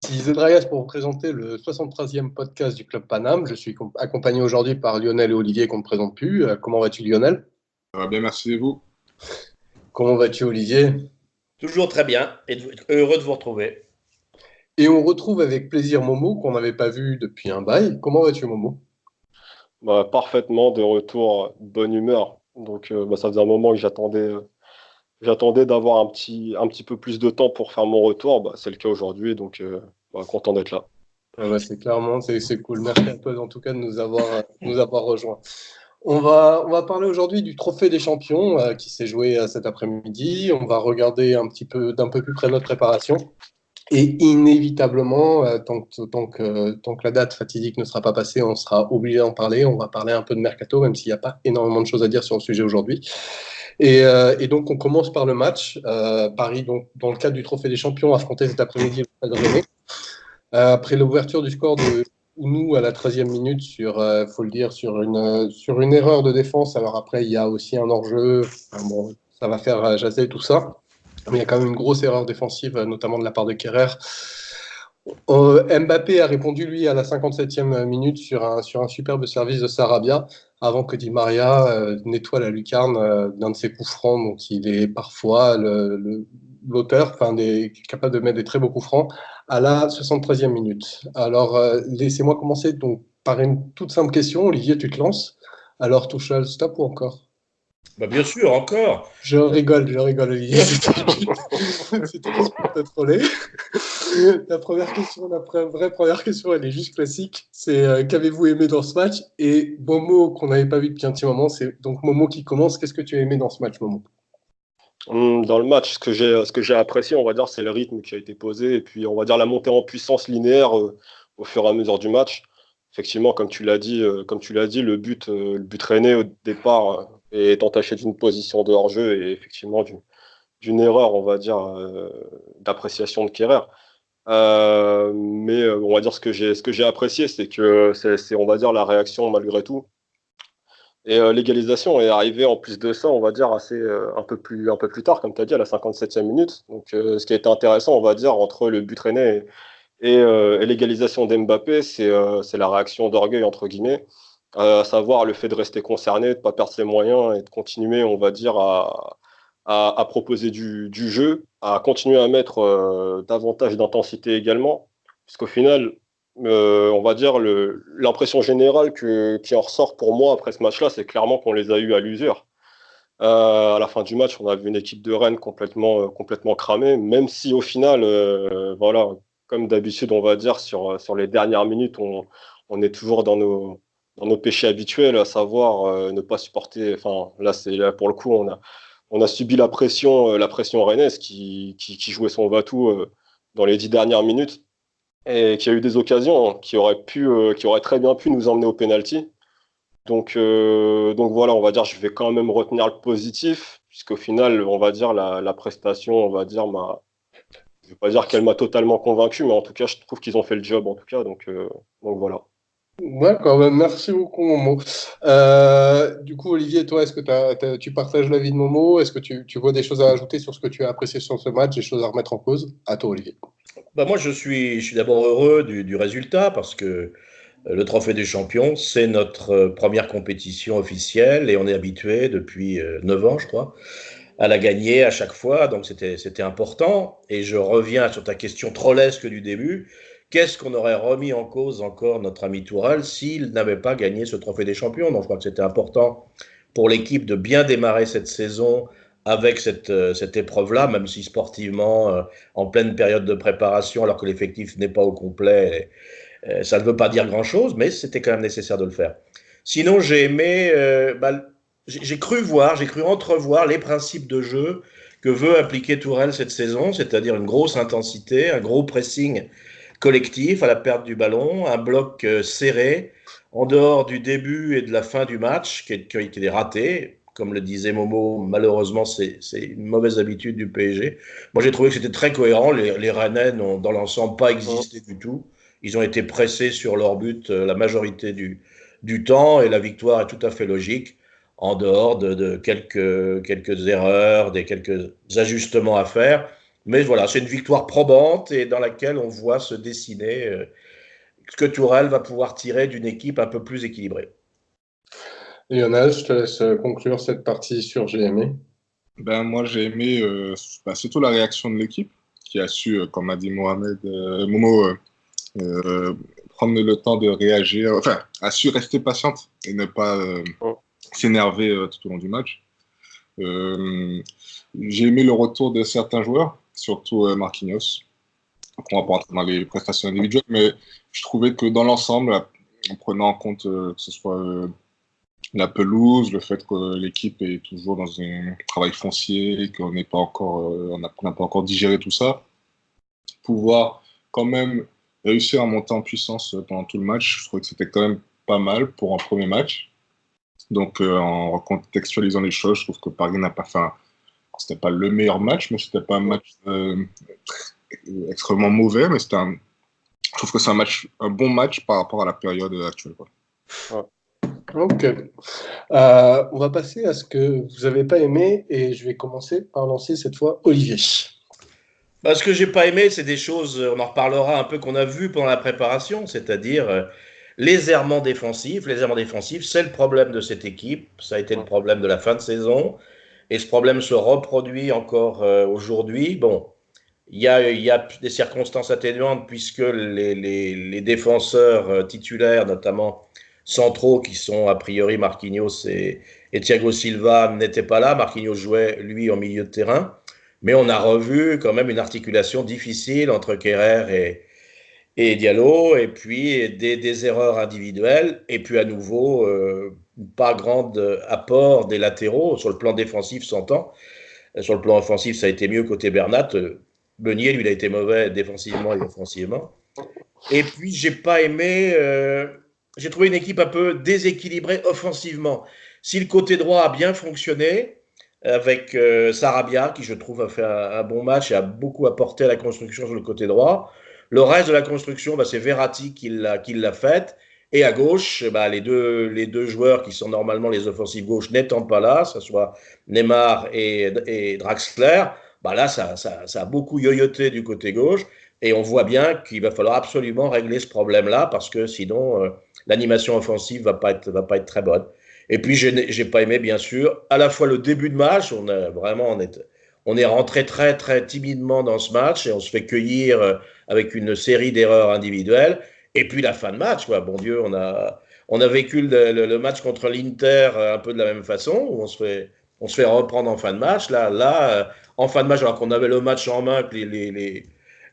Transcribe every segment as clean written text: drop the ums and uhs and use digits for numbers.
Ici Zedraias pour vous présenter le 73e podcast du Club Paname. Je suis accompagné aujourd'hui par Lionel et Olivier qu'on ne présente plus. Comment vas-tu Lionel? Ça va bien, merci et vous. Comment vas-tu Olivier? Toujours très bien et heureux de vous retrouver. Et on retrouve avec plaisir Momo qu'on n'avait pas vu depuis un bail. Comment vas-tu Momo? Parfaitement de retour, de bonne humeur. Donc, ça faisait un moment que j'attendais d'avoir un petit peu plus de temps pour faire mon retour. C'est le cas aujourd'hui, donc content d'être là. C'est clairement, c'est cool. Merci à toi en tout cas de nous avoir rejoints. On va parler aujourd'hui du Trophée des Champions qui s'est joué cet après-midi. On va regarder d'un peu plus près notre préparation. Et inévitablement, tant que la date fatidique ne sera pas passée, on sera obligé d'en parler. On va parler un peu de mercato, même s'il n'y a pas énormément de choses à dire sur le sujet aujourd'hui. Et donc, on commence par le match. Paris, donc, dans le cadre du Trophée des Champions, affrontait cet après-midi le Stade Rennais. Après l'ouverture du score de Ounou à la 13e minute, faut le dire, sur une erreur de défense. Alors après, il y a aussi un hors-jeu. Enfin, bon, ça va faire jaser tout ça. Mais il y a quand même une grosse erreur défensive, notamment de la part de Kerrer. Mbappé a répondu, lui, à la 57e minute sur un superbe service de Sarabia, avant que Di Maria nettoie la lucarne d'un de ses coups francs, dont il est parfois l'auteur, capable de mettre des très beaux coups francs, à la 73e minute. Alors, laissez-moi commencer donc, par une toute simple question. Olivier, tu te lances. Alors, Tuchel, stop ou encore? Bien sûr, encore. Je rigole, Olivier. C'était juste pour te troller. La vraie première question, elle est juste classique. C'est qu'avez-vous aimé dans ce match? Et Momo, qu'on n'avait pas vu depuis un petit moment, c'est donc Momo qui commence. Qu'est-ce que tu as aimé dans ce match, Momo? Dans le match, ce que j'ai apprécié, on va dire, c'est le rythme qui a été posé et puis on va dire la montée en puissance linéaire au fur et à mesure du match. Effectivement, comme tu l'as dit, le but rennais au départ est entaché d'une position de hors-jeu et effectivement d'une erreur, on va dire, d'appréciation de Kerrer. Mais on va dire ce que j'ai apprécié, c'est que c'est, on va dire, la réaction malgré tout. Et l'égalisation est arrivée en plus de ça, on va dire, un peu plus tard, comme tu as dit, à la 57e minute. Donc, ce qui a été intéressant, on va dire, entre le but rennais et l'égalisation d'Mbappé, c'est la réaction d'orgueil, entre guillemets, à savoir le fait de rester concerné, de ne pas perdre ses moyens et de continuer, on va dire, à proposer du jeu, à continuer à mettre davantage d'intensité également, puisqu'au final, on va dire, l'impression générale qui en ressort pour moi après ce match-là, c'est clairement qu'on les a eus à l'usure. À la fin du match, on a vu une équipe de Rennes complètement cramée, même si au final, voilà, comme d'habitude, on va dire, sur les dernières minutes, on est toujours dans nos péchés habituels, à savoir ne pas supporter. Enfin, là, pour le coup, on a subi la pression rennaise qui jouait son va-tout dans les 10 dernières minutes et qui a eu des occasions qui auraient très bien pu nous emmener au pénalty. Donc voilà, on va dire, je vais quand même retenir le positif, puisqu'au final, on va dire, la prestation, on va dire, je ne vais pas dire qu'elle m'a totalement convaincu, mais en tout cas, je trouve qu'ils ont fait le job, en tout cas, donc voilà. D'accord, merci beaucoup, Momo. Du coup, Olivier, toi, est-ce que tu partages l'avis de Momo? Est-ce que tu vois des choses à ajouter sur ce que tu as apprécié sur ce match, des choses à remettre en cause? À toi, Olivier. Moi, je suis d'abord heureux du résultat parce que le Trophée des Champions, c'est notre première compétition officielle et on est habitué depuis 9 ans, je crois, à la gagner à chaque fois. Donc, c'était important. Et je reviens sur ta question trollesque du début. Qu'est-ce qu'on aurait remis en cause encore notre ami Tourelle s'il n'avait pas gagné ce Trophée des Champions? Donc, je crois que c'était important pour l'équipe de bien démarrer cette saison avec cette épreuve-là, même si sportivement, en pleine période de préparation, alors que l'effectif n'est pas au complet, ça ne veut pas dire grand-chose, mais c'était quand même nécessaire de le faire. Sinon, j'ai aimé, j'ai cru entrevoir les principes de jeu que veut appliquer Tourelle cette saison, c'est-à-dire une grosse intensité, un gros pressing collectif à la perte du ballon, un bloc serré, en dehors du début et de la fin du match, qui est raté. Comme le disait Momo, malheureusement, c'est une mauvaise habitude du PSG. Moi, j'ai trouvé que c'était très cohérent. Les Rennais n'ont, dans l'ensemble, pas existé du tout. Ils ont été pressés sur leur but la majorité du temps et la victoire est tout à fait logique, en dehors de quelques erreurs, quelques ajustements à faire. Mais voilà, c'est une victoire probante et dans laquelle on voit se dessiner ce que Tourelle va pouvoir tirer d'une équipe un peu plus équilibrée. Lionel, je te laisse conclure cette partie sur GME. Ben, moi, j'ai aimé surtout la réaction de l'équipe qui a su, comme a dit Momo, prendre le temps de réagir, enfin, a su rester patiente et ne pas s'énerver tout au long du match. J'ai aimé le retour de certains joueurs, surtout Marquinhos. On va pas rentrer dans les prestations individuelles, mais je trouvais que dans l'ensemble, en prenant en compte que ce soit la pelouse, le fait que l'équipe est toujours dans un travail foncier, qu'on n'est pas encore, on n'a pas encore digéré tout ça, pouvoir quand même réussir à monter en puissance pendant tout le match, je trouvais que c'était quand même pas mal pour un premier match. Donc en recontextualisant les choses, je trouve que Paris n'a pas fait c'était pas le meilleur match, mais c'était pas un match extrêmement mauvais, mais je trouve que c'est un bon match par rapport à la période actuelle, quoi. Ok. On va passer à ce que vous n'avez pas aimé et je vais commencer par lancer cette fois Olivier. Ce que j'ai pas aimé, c'est des choses, on en reparlera un peu, qu'on a vu pendant la préparation, c'est-à-dire les errements défensifs. Les errements défensifs, c'est le problème de cette équipe, ça a été le problème de la fin de saison, et ce problème se reproduit encore aujourd'hui. Bon, il y a des circonstances atténuantes puisque les défenseurs titulaires, notamment centraux, qui sont a priori Marquinhos et Thiago Silva, n'étaient pas là. Marquinhos jouait, lui, en milieu de terrain. Mais on a revu quand même une articulation difficile entre Kerrer et Diallo, et puis des erreurs individuelles, et puis à nouveau, pas grand apport des latéraux, sur le plan défensif, s'entend. Sur le plan offensif, ça a été mieux côté Bernat. Meunier, lui, il a été mauvais défensivement et offensivement. Et puis, j'ai trouvé une équipe un peu déséquilibrée offensivement. Si le côté droit a bien fonctionné, avec Sarabia, qui je trouve a fait un bon match et a beaucoup apporté à la construction sur le côté droit, le reste de la construction, c'est Verratti qui l'a faite. Et à gauche, les deux joueurs qui sont normalement les offensives gauches n'étant pas là, que ce soit Neymar et Draxler, là, ça a beaucoup yoyoté du côté gauche. Et on voit bien qu'il va falloir absolument régler ce problème-là parce que sinon, l'animation offensive va pas être très bonne. Et puis, j'ai pas aimé, bien sûr, à la fois le début de match. On est rentré très, très timidement dans ce match et on se fait cueillir avec une série d'erreurs individuelles. Et puis, la fin de match, quoi. Bon Dieu, on a vécu le match contre l'Inter un peu de la même façon, où on se fait reprendre en fin de match. En fin de match, alors qu'on avait le match en main, que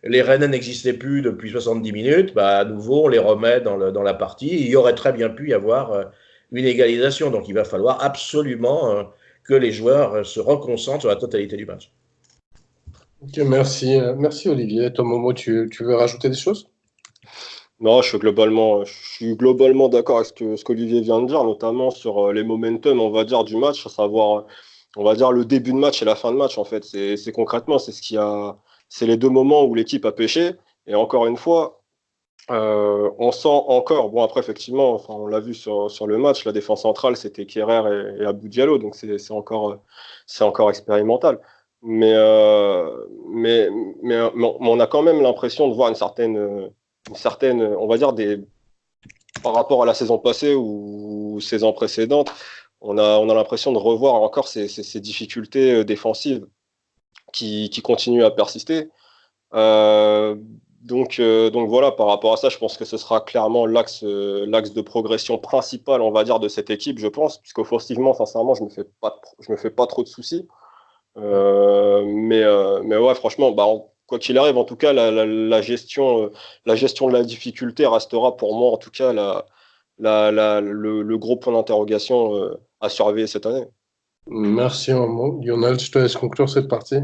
les Rennais n'existaient plus depuis 70 minutes, à nouveau, on les remet dans la partie. Il y aurait très bien pu y avoir une égalisation. Donc, il va falloir absolument que les joueurs se reconcentrent sur la totalité du match. Ok, merci Olivier. Toi, Momo, tu veux rajouter des choses? Non, je suis globalement d'accord avec ce qu'Olivier vient de dire, notamment sur les momentum, on va dire, du match, à savoir, on va dire, le début de match et la fin de match, en fait. C'est concrètement, c'est les deux moments où l'équipe a pêché. Et encore une fois, on sent encore, bon après effectivement, enfin, on l'a vu sur le match, la défense centrale c'était Kerrer et Abou Diallo, donc c'est encore expérimental. Mais, on a quand même l'impression de voir une certaine, on va dire, par rapport à la saison passée ou saison précédente, on a l'impression de revoir encore ces difficultés défensives qui continuent à persister. Donc voilà, par rapport à ça, je pense que ce sera clairement l'axe de progression principal, on va dire, de cette équipe, je pense, puisqu'offensivement, sincèrement, je me fais pas trop de soucis. Mais ouais, franchement, quoi qu'il arrive, en tout cas, la gestion de la difficulté restera pour moi, en tout cas, le gros point d'interrogation à surveiller cette année. Merci, Momo. Lionel, je te laisse conclure cette partie.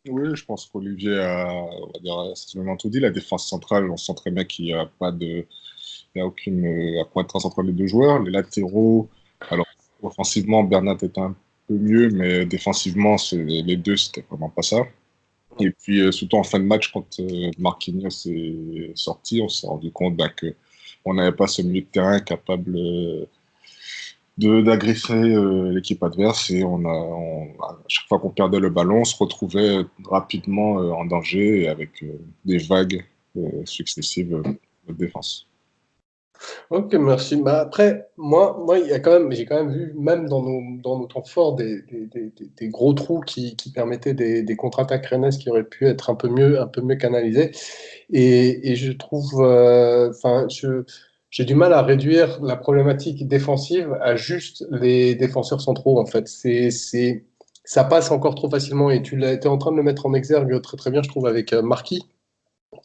Oui, je pense qu'Olivier on va dire, essentiellement tout dit. La défense centrale, on sent très bien qu'il n'y a pas il y a aucune point de trace entre les deux joueurs. Les latéraux, alors offensivement, Bernat est un peu mieux, mais défensivement, les deux, c'était vraiment pas ça. Et puis, surtout en fin de match, quand Marquinhos est sorti, on s'est rendu compte qu'on n'avait pas ce milieu de terrain capable d'agresser l'équipe adverse et à chaque fois qu'on perdait le ballon, on se retrouvait rapidement en danger et avec des vagues successives de défense. Ok, merci. Bah, après, j'ai quand même vu, même dans nos temps forts, des gros trous qui permettaient des contre-attaques rennaises qui auraient pu être un peu mieux canalisées. Et je trouve, j'ai du mal à réduire la problématique défensive à juste les défenseurs centraux, en fait. Ça passe encore trop facilement et t'es en train de le mettre en exergue très très bien, je trouve, avec Marquis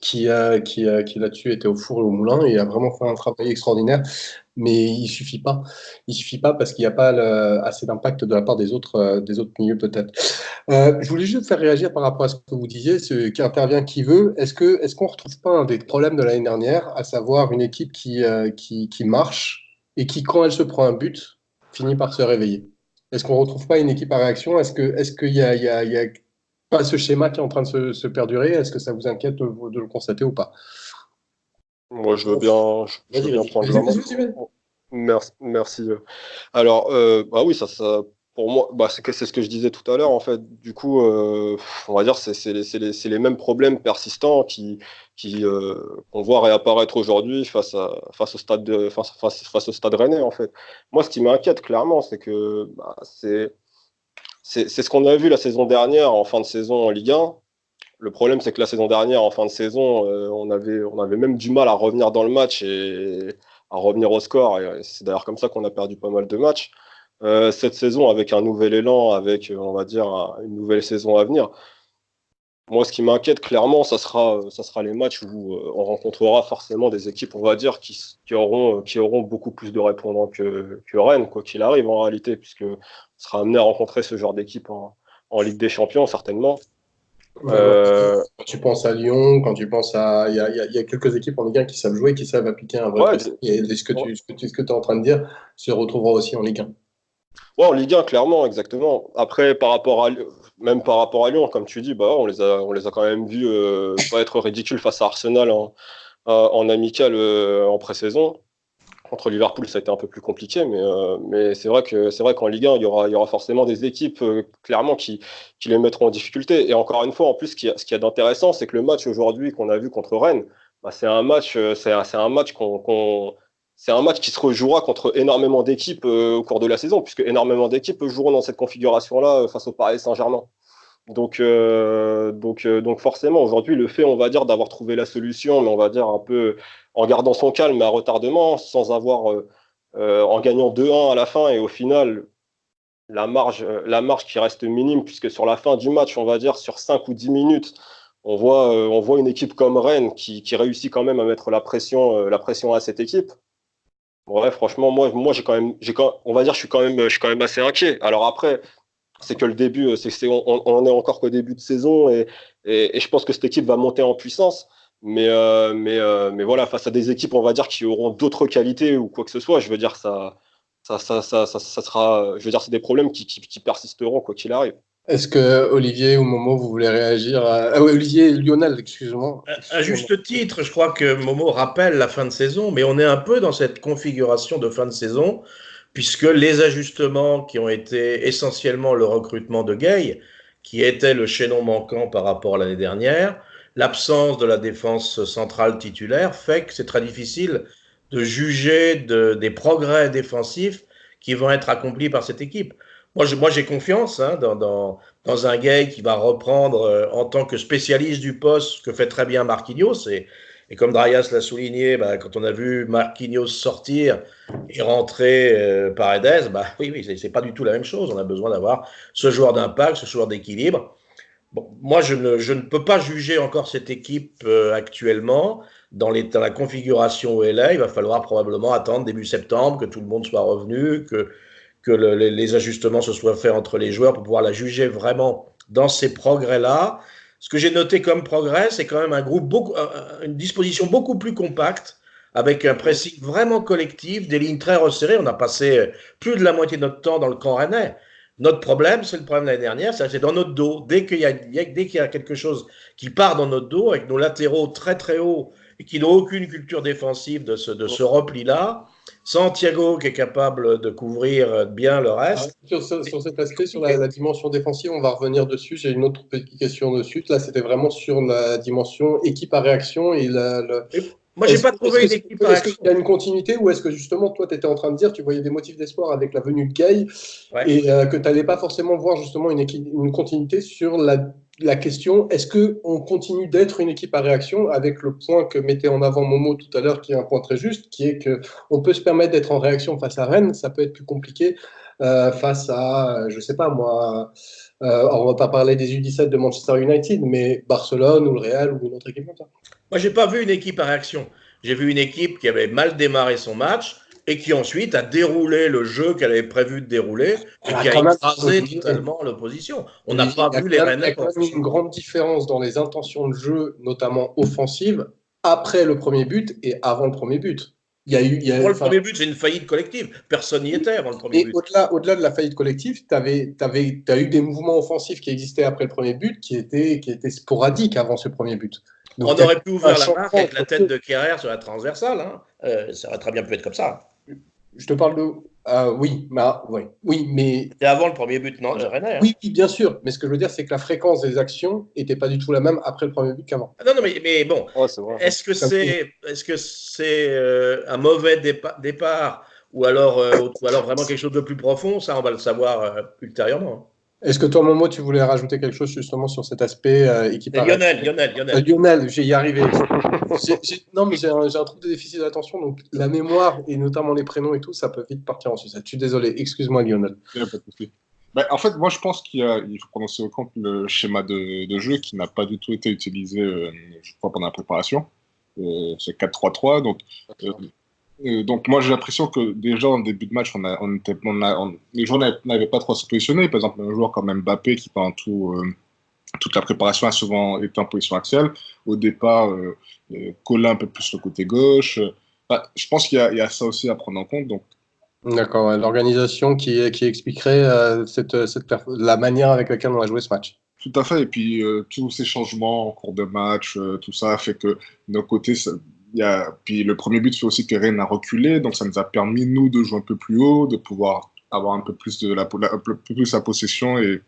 qui là-dessus était au four et au moulin et a vraiment fait un travail extraordinaire. Mais il suffit pas. Il suffit pas parce qu'il n'y a pas assez d'impact de la part des autres milieux peut-être. Je voulais juste faire réagir par rapport à ce que vous disiez, ce qui intervient qui veut. Est-ce qu'on retrouve pas un des problèmes de l'année dernière, à savoir une équipe qui marche et qui, quand elle se prend un but, finit par se réveiller? Est-ce qu'on retrouve pas une équipe à réaction? Est-ce qu'il y a pas ce schéma qui est en train de se perdurer? Est-ce que ça vous inquiète de le constater ou pas? Moi, je veux Vas-y, bien vas-y. prendre la main. Vas-y. Merci, merci. Alors, bah oui, pour moi, bah, c'est ce que je disais tout à l'heure, en fait. Du coup, on va dire, c'est les mêmes problèmes persistants qu'on voit réapparaître aujourd'hui face au face au stade rennais, en fait. Moi, ce qui m'inquiète clairement, c'est que bah, c'est ce qu'on a vu la saison dernière, en fin de saison en Ligue 1. Le problème, c'est que la saison dernière, en fin de saison, on avait même du mal à revenir dans le match et à revenir au score. Et c'est d'ailleurs comme ça qu'on a perdu pas mal de matchs. Cette saison, avec un nouvel élan, avec, on va dire, une nouvelle saison à venir, moi, ce qui m'inquiète clairement, ça sera les matchs où on rencontrera forcément des équipes, on va dire, qui auront beaucoup plus de répondants que Rennes, quoi qu'il arrive en réalité, puisque on sera amené à rencontrer ce genre d'équipe en Ligue des Champions, certainement. Ouais. Euh, Quand tu penses à Lyon, quand tu penses à. Il y a quelques équipes en Ligue 1 qui savent jouer, qui savent appliquer un vrai ouais, pressing. Et ce que tu es en train de dire se retrouvera aussi en Ligue 1. Ouais, en Ligue 1, clairement, exactement. Après, même par rapport à Lyon, comme tu dis, bah, on les a quand même vus pas être ridicules face à Arsenal en amical en pré-saison. Contre Liverpool, ça a été un peu plus compliqué, mais c'est vrai qu'en Ligue 1, il y aura forcément des équipes clairement qui les mettront en difficulté. Et encore une fois, en plus, ce qu'il y a d'intéressant, c'est que le match aujourd'hui qu'on a vu contre Rennes, bah, c'est un match c'est un match qui se rejouera contre énormément d'équipes au cours de la saison, puisque énormément d'équipes joueront dans cette configuration-là face au Paris Saint-Germain. Donc forcément, aujourd'hui, le fait, on va dire, d'avoir trouvé la solution, mais on va dire un peu en gardant son calme, mais à retardement, en gagnant 2-1 à la fin, et au final, la marge qui reste minime, puisque sur la fin du match, on va dire, sur 5 ou 10 minutes, on voit une équipe comme Rennes qui réussit quand même à mettre la pression à cette équipe. Ouais, franchement, moi on va dire, je suis quand même assez inquiet. Alors après, c'est que le début, on en est encore qu'au début de saison et je pense que cette équipe va monter en puissance. Mais voilà, face à des équipes, on va dire, qui auront d'autres qualités ou quoi que ce soit, je veux dire, ça sera, je veux dire, c'est des problèmes qui persisteront quoi qu'il arrive. Est-ce que Olivier ou Momo, vous voulez réagir oui, Olivier Lionel, excusez-moi. À juste titre, je crois que Momo rappelle la fin de saison, mais on est un peu dans cette configuration de fin de saison, puisque les ajustements qui ont été essentiellement le recrutement de Gay, qui était le chaînon manquant par rapport à l'année dernière, l'absence de la défense centrale titulaire fait que c'est très difficile de juger des progrès défensifs qui vont être accomplis par cette équipe. Moi j'ai confiance dans un Gay qui va reprendre en tant que spécialiste du poste, ce que fait très bien Marquinhos. Et comme Drayas l'a souligné, bah, quand on a vu Marquinhos sortir et rentrer Paredes, bah, oui, c'est pas du tout la même chose. On a besoin d'avoir ce joueur d'impact, ce joueur d'équilibre. Bon, moi, je ne peux pas juger encore cette équipe actuellement dans la configuration où elle est. Il va falloir probablement attendre début septembre, que tout le monde soit revenu, que les ajustements se soient faits entre les joueurs pour pouvoir la juger vraiment dans ces progrès-là. Ce que j'ai noté comme progrès, c'est quand même une disposition beaucoup plus compacte, avec un pressing vraiment collectif, des lignes très resserrées. On a passé plus de la moitié de notre temps dans le camp rennais. Notre problème, c'est le problème de l'année dernière, c'est dans notre dos. Dès qu'il y a quelque chose qui part dans notre dos, avec nos latéraux très très hauts et qui n'ont aucune culture défensive de ce repli-là, sans Thiago qui est capable de couvrir bien le reste. Sur cet aspect, sur la dimension défensive, on va revenir dessus. J'ai une autre petite question dessus. Là, c'était vraiment sur la dimension équipe à réaction et moi, j'ai pas trouvé une équipe à réaction. Est-ce qu'il y a une continuité ou est-ce que justement, toi, tu étais en train de dire, tu voyais des motifs d'espoir avec la venue de Gay et que tu n'allais pas forcément voir justement une continuité sur la question, est-ce qu'on continue d'être une équipe à réaction avec le point que mettait en avant Momo tout à l'heure, qui est un point très juste, qui est qu'on peut se permettre d'être en réaction face à Rennes, ça peut être plus compliqué face à, je sais pas moi, on va pas parler des U17 de Manchester United, mais Barcelone ou le Real ou une autre équipe comme ça. Moi, j'ai pas vu une équipe à réaction. J'ai vu une équipe qui avait mal démarré son match et qui ensuite a déroulé le jeu qu'elle avait prévu de dérouler et qui a écrasé totalement l'opposition. On n'a pas vu les Rennais. Il y a quand même une grande différence dans les intentions de jeu, notamment offensives, après le premier but et avant le premier but. Pour le premier but, c'est une faillite collective. Personne n'y était avant le premier but. Au-delà de la faillite collective, tu as eu des mouvements offensifs qui existaient après le premier but qui étaient sporadiques avant ce premier but. Donc, on aurait pu ouvrir la marque avec la tête de Kerrer sur la transversale. Ça aurait très bien pu être comme ça. Je te parle de... oui, mais... C'était avant le premier but, non, de Rennes. Oui, bien sûr. Mais ce que je veux dire, c'est que la fréquence des actions n'était pas du tout la même après le premier but qu'avant. Non, mais bon, est-ce que c'est un mauvais départ ou alors vraiment quelque chose de plus profond? Ça, on va le savoir ultérieurement. Est-ce que toi, Momo, tu voulais rajouter quelque chose justement sur cet aspect équipe à réaction ? Lionel, j'y arrivé. Non, mais j'ai un trouble de déficit d'attention, donc la mémoire et notamment les prénoms et tout, ça peut vite partir en sucette. Je suis désolé, excuse-moi Lionel. Pas de souci. En fait, moi je pense qu'il faut prendre aussi au compte le schéma de jeu qui n'a pas du tout été utilisé, je crois, pendant la préparation. C'est 4-3-3, donc moi j'ai l'impression que déjà en début de match, les joueurs n'avaient pas trop à se positionner. Par exemple, un joueur comme Mbappé qui pendant toute la préparation a souvent été en position axiale. Au départ, Cola un peu plus le côté gauche. Je pense qu'il y a ça aussi à prendre en compte. Donc. D'accord, l'organisation qui expliquerait la manière avec laquelle on a joué ce match. Tout à fait, et puis tous ces changements en cours de match, tout ça fait que de notre côté, puis le premier but fait aussi que Rennes a reculé, donc ça nous a permis, nous, de jouer un peu plus haut, de pouvoir avoir un peu plus la possession et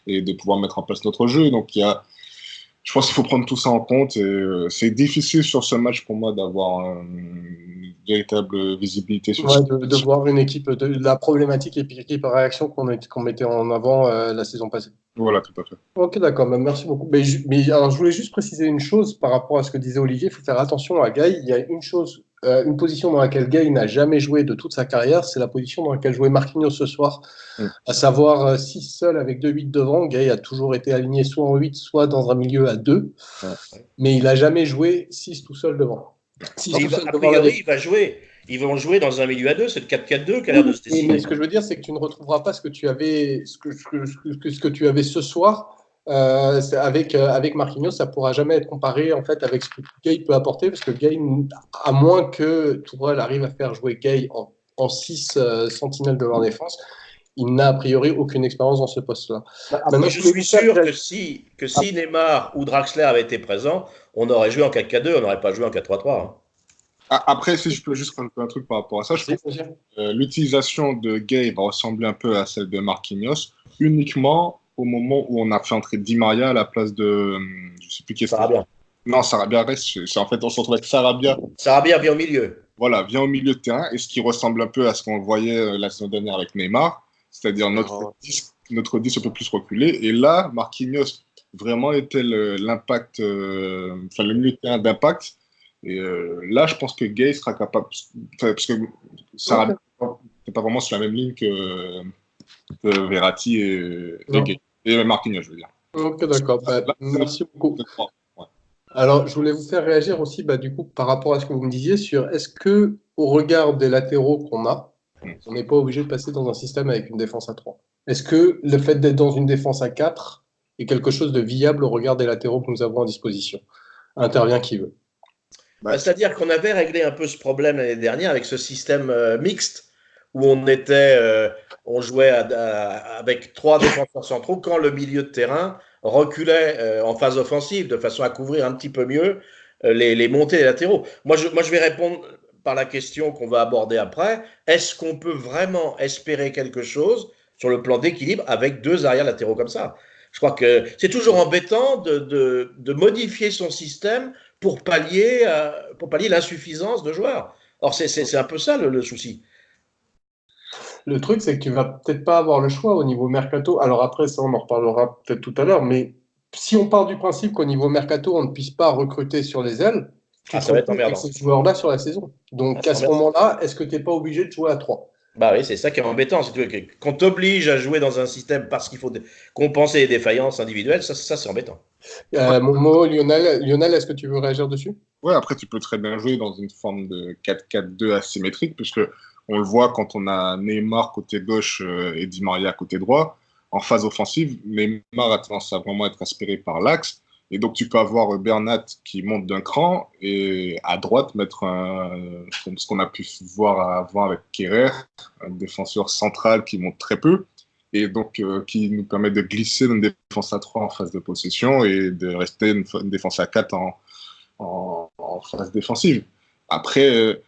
de pouvoir mettre en place notre jeu. Donc je pense qu'il faut prendre tout ça en compte, et c'est difficile sur ce match pour moi d'avoir une véritable visibilité sur de voir une équipe, la problématique équipe à réaction qu'on mettait en avant la saison passée. Voilà, tout à fait. Ok, d'accord, merci beaucoup. Alors, je voulais juste préciser une chose par rapport à ce que disait Olivier. Il faut faire attention à Gay. Il y a une position dans laquelle Gay n'a jamais joué de toute sa carrière, c'est la position dans laquelle jouait Marquinhos ce soir, à savoir 6 seul avec 2-8 devant. Gay a toujours été aligné soit en 8, soit dans un milieu à 2, mais il n'a jamais joué 6 tout seul devant. A priori, il va jouer. Ils vont jouer dans un milieu à 2, c'est le 4-4-2 qui a l'air de se dessiner. Mais ce que je veux dire, c'est que tu ne retrouveras pas ce que tu avais ce soir avec Marquinhos. Ça ne pourra jamais être comparé en fait avec ce que Gay peut apporter, parce que Gay, à moins que Tourelle arrive à faire jouer Gay en 6 sentinelles de leur défense, il n'a a priori aucune expérience dans ce poste-là. Je suis sûr que si Neymar ou Draxler avaient été présents, on aurait joué en 4-4-2, on n'aurait pas joué en 4-3-3. Après, si je peux juste rajouter un truc par rapport à ça, je pense que l'utilisation de Gay va ressembler un peu à celle de Marquinhos, uniquement au moment où on a fait entrer Di Maria à la place de... je ne sais plus qui est Sarabia. Non, Sarabia reste. En fait, on se retrouve avec Sarabia. Sarabia vient au milieu. Voilà, vient au milieu de terrain, et ce qui ressemble un peu à ce qu'on voyait la saison dernière avec Neymar, c'est-à-dire notre 10 un peu plus reculé. Et là, Marquinhos vraiment était l'impact, le milieu de terrain d'impact. Et là, je pense que Gay sera capable, parce que Sarabia n'est pas vraiment sur la même ligne que Verratti et Marquinhos, je veux dire. Ok, d'accord. Merci beaucoup. Alors, je voulais vous faire réagir aussi, du coup, par rapport à ce que vous me disiez sur est-ce que, au regard des latéraux qu'on a, on n'est pas obligé de passer dans un système avec une défense à 3. Est-ce que le fait d'être dans une défense à 4 est quelque chose de viable au regard des latéraux que nous avons en disposition? Intervient qui veut. C'est-à-dire qu'on avait réglé un peu ce problème l'année dernière avec ce système mixte où on jouait avec 3 défenseurs centraux quand le milieu de terrain reculait en phase offensive de façon à couvrir un petit peu mieux les montées des latéraux. Moi, je vais répondre par la question qu'on va aborder après. Est-ce qu'on peut vraiment espérer quelque chose sur le plan d'équilibre avec deux arrières latéraux comme ça? Je crois que c'est toujours embêtant de modifier son système pour pallier l'insuffisance de joueurs. Or, c'est un peu ça le souci. Le truc, c'est que tu vas peut-être pas avoir le choix au niveau mercato. Alors après, ça, on en reparlera peut-être tout à l'heure, mais si on part du principe qu'au niveau mercato, on ne puisse pas recruter sur les ailes, tu te Ça va être retrouves avec emmerdant. ces joueurs-là sur la saison. Donc à ce moment-là, est-ce que tu n'es pas obligé de jouer à 3? Bah oui, c'est ça qui est embêtant. Qu'on t'oblige à jouer dans un système parce qu'il faut compenser les défaillances individuelles, ça c'est embêtant. Momo, Lionel, est-ce que tu veux réagir dessus? Ouais, après, tu peux très bien jouer dans une forme de 4-4-2 asymétrique, puisque on le voit quand on a Neymar côté gauche et Di Maria côté droit. En phase offensive, Neymar a tendance à vraiment être aspiré par l'axe. Et donc, tu peux avoir Bernat qui monte d'un cran et à droite mettre ce qu'on a pu voir avant avec Kerrer, un défenseur central qui monte très peu et donc qui nous permet de glisser une défense à 3 en phase de possession et de rester une défense à 4 en phase défensive. Après,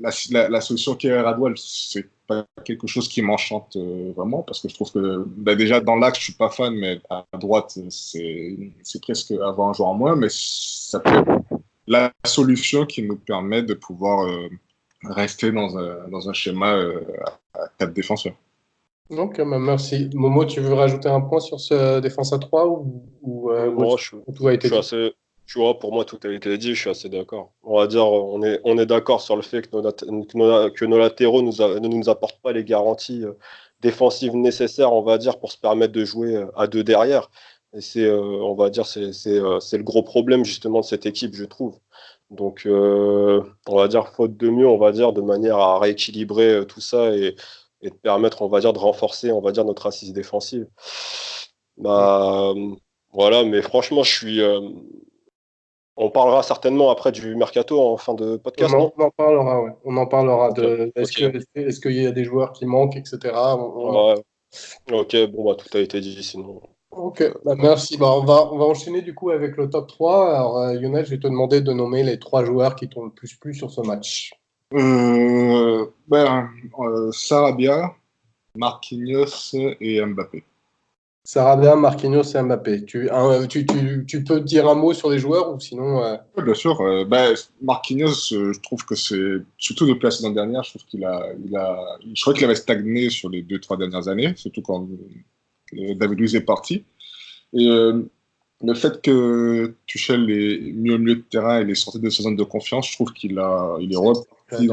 la solution Kerrer-Adwal, c'est pas quelque chose qui m'enchante vraiment, parce que je trouve que déjà dans l'axe, je suis pas fan, mais à droite, c'est presque avoir un joueur en moins, mais ça peut être la solution qui nous permet de pouvoir rester dans un schéma à 4 défenseurs. Donc, merci. Momo, tu veux rajouter un point sur ce défense à 3 ou tout a été dit? Tu vois, pour moi, tout a été dit, je suis assez d'accord. On va dire, on est d'accord sur le fait que nos latéraux ne nous apportent pas les garanties défensives nécessaires, on va dire, pour se permettre de jouer à deux derrière. Et on va dire, c'est le gros problème, justement, de cette équipe, je trouve. Donc, on va dire, faute de mieux, on va dire, de manière à rééquilibrer tout ça et de permettre, on va dire, de renforcer, on va dire, notre assise défensive. Bah, voilà, mais franchement, on parlera certainement après du mercato en fin de podcast, non? On en parlera, ouais. On en parlera Ok, est-ce qu'il y a des joueurs qui manquent, etc. ouais. Ok, bon, bah, tout a été dit, sinon. Ok, merci. Bah, on va enchaîner du coup avec le top 3. Alors, Lionel, je vais te demander de nommer les 3 joueurs qui t'ont le plus plu sur ce match. Sarabia, Marquinhos et Mbappé. Sarabia, Marquinhos et Mbappé. Tu peux dire un mot sur les joueurs ou sinon. Oui, bien sûr. Marquinhos, je trouve que c'est, surtout depuis la saison dernière, je trouve je crois qu'il avait stagné sur les 2-3 dernières années, surtout quand David Luiz est parti. Et le fait que Tuchel est mis au milieu de terrain et est sorti de sa zone de confiance, je trouve il est reparti.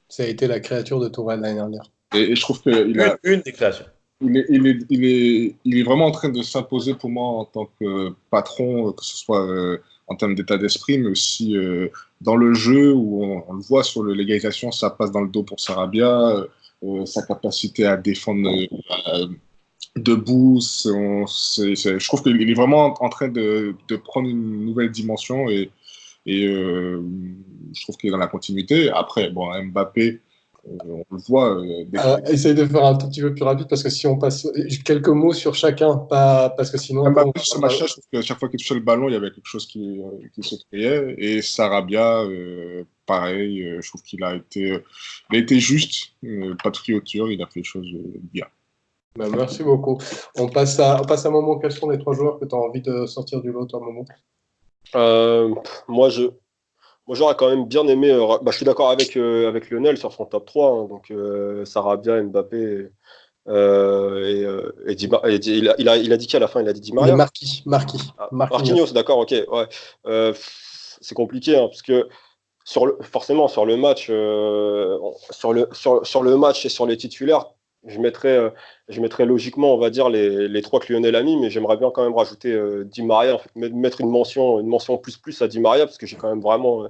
Ça a été la créature de Tourelle l'année dernière. Et je trouve qu'il a. Une des créations. Il est vraiment en train de s'imposer pour moi en tant que patron, que ce soit en termes d'état d'esprit, mais aussi dans le jeu où on le voit sur l'égalisation, ça passe dans le dos pour Sarabia, sa capacité à défendre debout. Je trouve qu'il est vraiment en train de prendre une nouvelle dimension et je trouve qu'il est dans la continuité. Après, bon, Mbappé. On le voit. Essaye de faire un tout petit peu plus rapide parce que si on passe quelques mots sur chacun, parce que sinon. Mbappé, sur ce match-là, je trouve qu'à chaque fois qu'il touchait le ballon, il y avait quelque chose qui se créait. Et Sarabia, pareil, je trouve qu'il a été juste, pas de friauture, il a fait les choses bien. Merci beaucoup. On passe à Momo. Quels sont les 3 joueurs que tu as envie de sortir du lot, toi, Momo? Moi, j'aurais quand même bien aimé. Je suis d'accord avec Lionel sur son top 3. Hein, donc, Sarabia, Mbappé et il a dit qui à la fin? Il a dit Di Maria? Marquinhos, d'accord, ok. Ouais. C'est compliqué hein, parce que forcément sur le match, sur le match et sur les titulaires, je mettrais logiquement, on va dire, les 3 que Lionel a mis, mais j'aimerais bien quand même rajouter Di Maria, en fait, mettre une mention plus à Di Maria, parce que j'ai quand même vraiment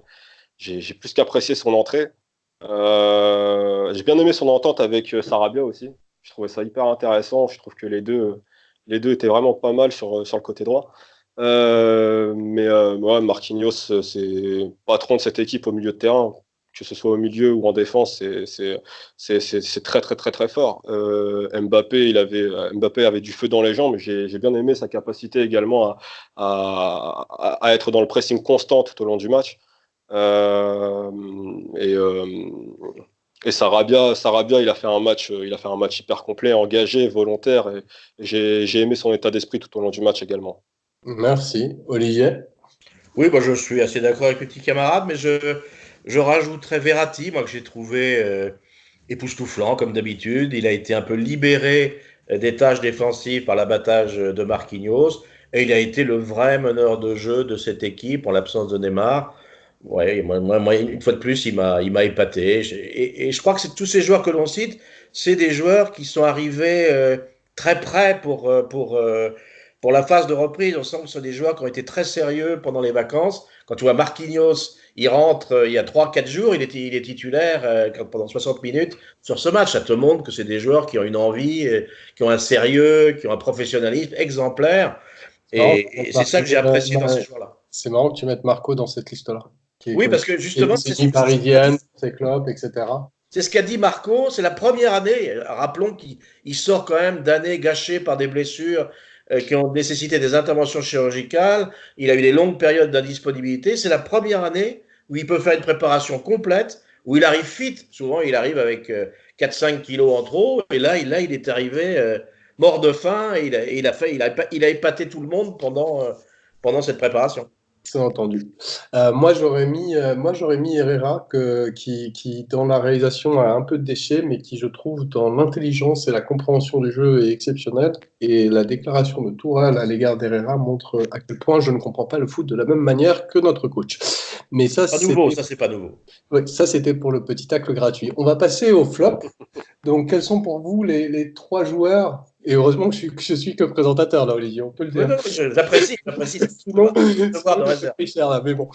j'ai plus qu'apprécié son entrée. J'ai bien aimé son entente avec Sarabia aussi. Je trouvais ça hyper intéressant. Je trouve que les deux étaient vraiment pas mal sur le côté droit. Mais ouais, Marquinhos, c'est patron de cette équipe au milieu de terrain. que ce soit au milieu ou en défense, c'est très très très très fort. Mbappé avait du feu dans les jambes. J'ai bien aimé sa capacité également à être dans le pressing constant tout au long du match. Et Sarabia, il a fait un match hyper complet, engagé, volontaire. Et j'ai aimé son état d'esprit tout au long du match également. Merci. Olivier? Oui, bah, je suis assez d'accord avec mes petits camarades, mais je rajouterais Verratti, moi que j'ai trouvé époustouflant comme d'habitude. Il a été un peu libéré des tâches défensives par l'abattage de Marquinhos, et il a été le vrai meneur de jeu de cette équipe en l'absence de Neymar. Ouais, moi, une fois de plus, il m'a épaté. Et je crois que tous ces joueurs que l'on cite, c'est des joueurs qui sont arrivés très près pour la phase de reprise. On sent que ce sont des joueurs qui ont été très sérieux pendant les vacances. Quand tu vois Marquinhos, il rentre il y a 3 4 jours, il est titulaire pendant 60 minutes sur ce match. Ça te montre que c'est des joueurs qui ont une envie, qui ont un sérieux, qui ont un professionnalisme exemplaire. Et c'est ça que j'ai apprécié dans ces joueurs-là. C'est marrant que tu mettes Marco dans cette liste-là. Oui, parce que justement, c'est une parisienne, c'est Klopp, etc. C'est ce qu'a dit Marco. C'est la première année. Rappelons qu'il sort quand même d'années gâchées par des blessures qui ont nécessité des interventions chirurgicales. Il a eu des longues périodes d'indisponibilité. C'est la première année où il peut faire une préparation complète, où il arrive fit. Souvent, il arrive avec 4-5 kilos en trop. Et là, il est arrivé mort de faim. Et il a épaté tout le monde pendant cette préparation. C'est entendu. Moi, j'aurais mis Herrera qui, dans la réalisation, a un peu de déchets, mais qui, je trouve, dans l'intelligence et la compréhension du jeu, est exceptionnel. Et la déclaration de Tourelle à l'égard d'Herrera montre à quel point je ne comprends pas le foot de la même manière que notre coach. Mais ça, Pas nouveau, ça c'est pas nouveau. Ouais, ça, c'était pour le petit tacle gratuit. On va passer au flop. Donc, quels sont pour vous les 3 joueurs? Et heureusement que je suis que présentateur, là, Olivier, on peut le dire. Oui, j'apprécie. Sinon, je suis cher, là, mais bon.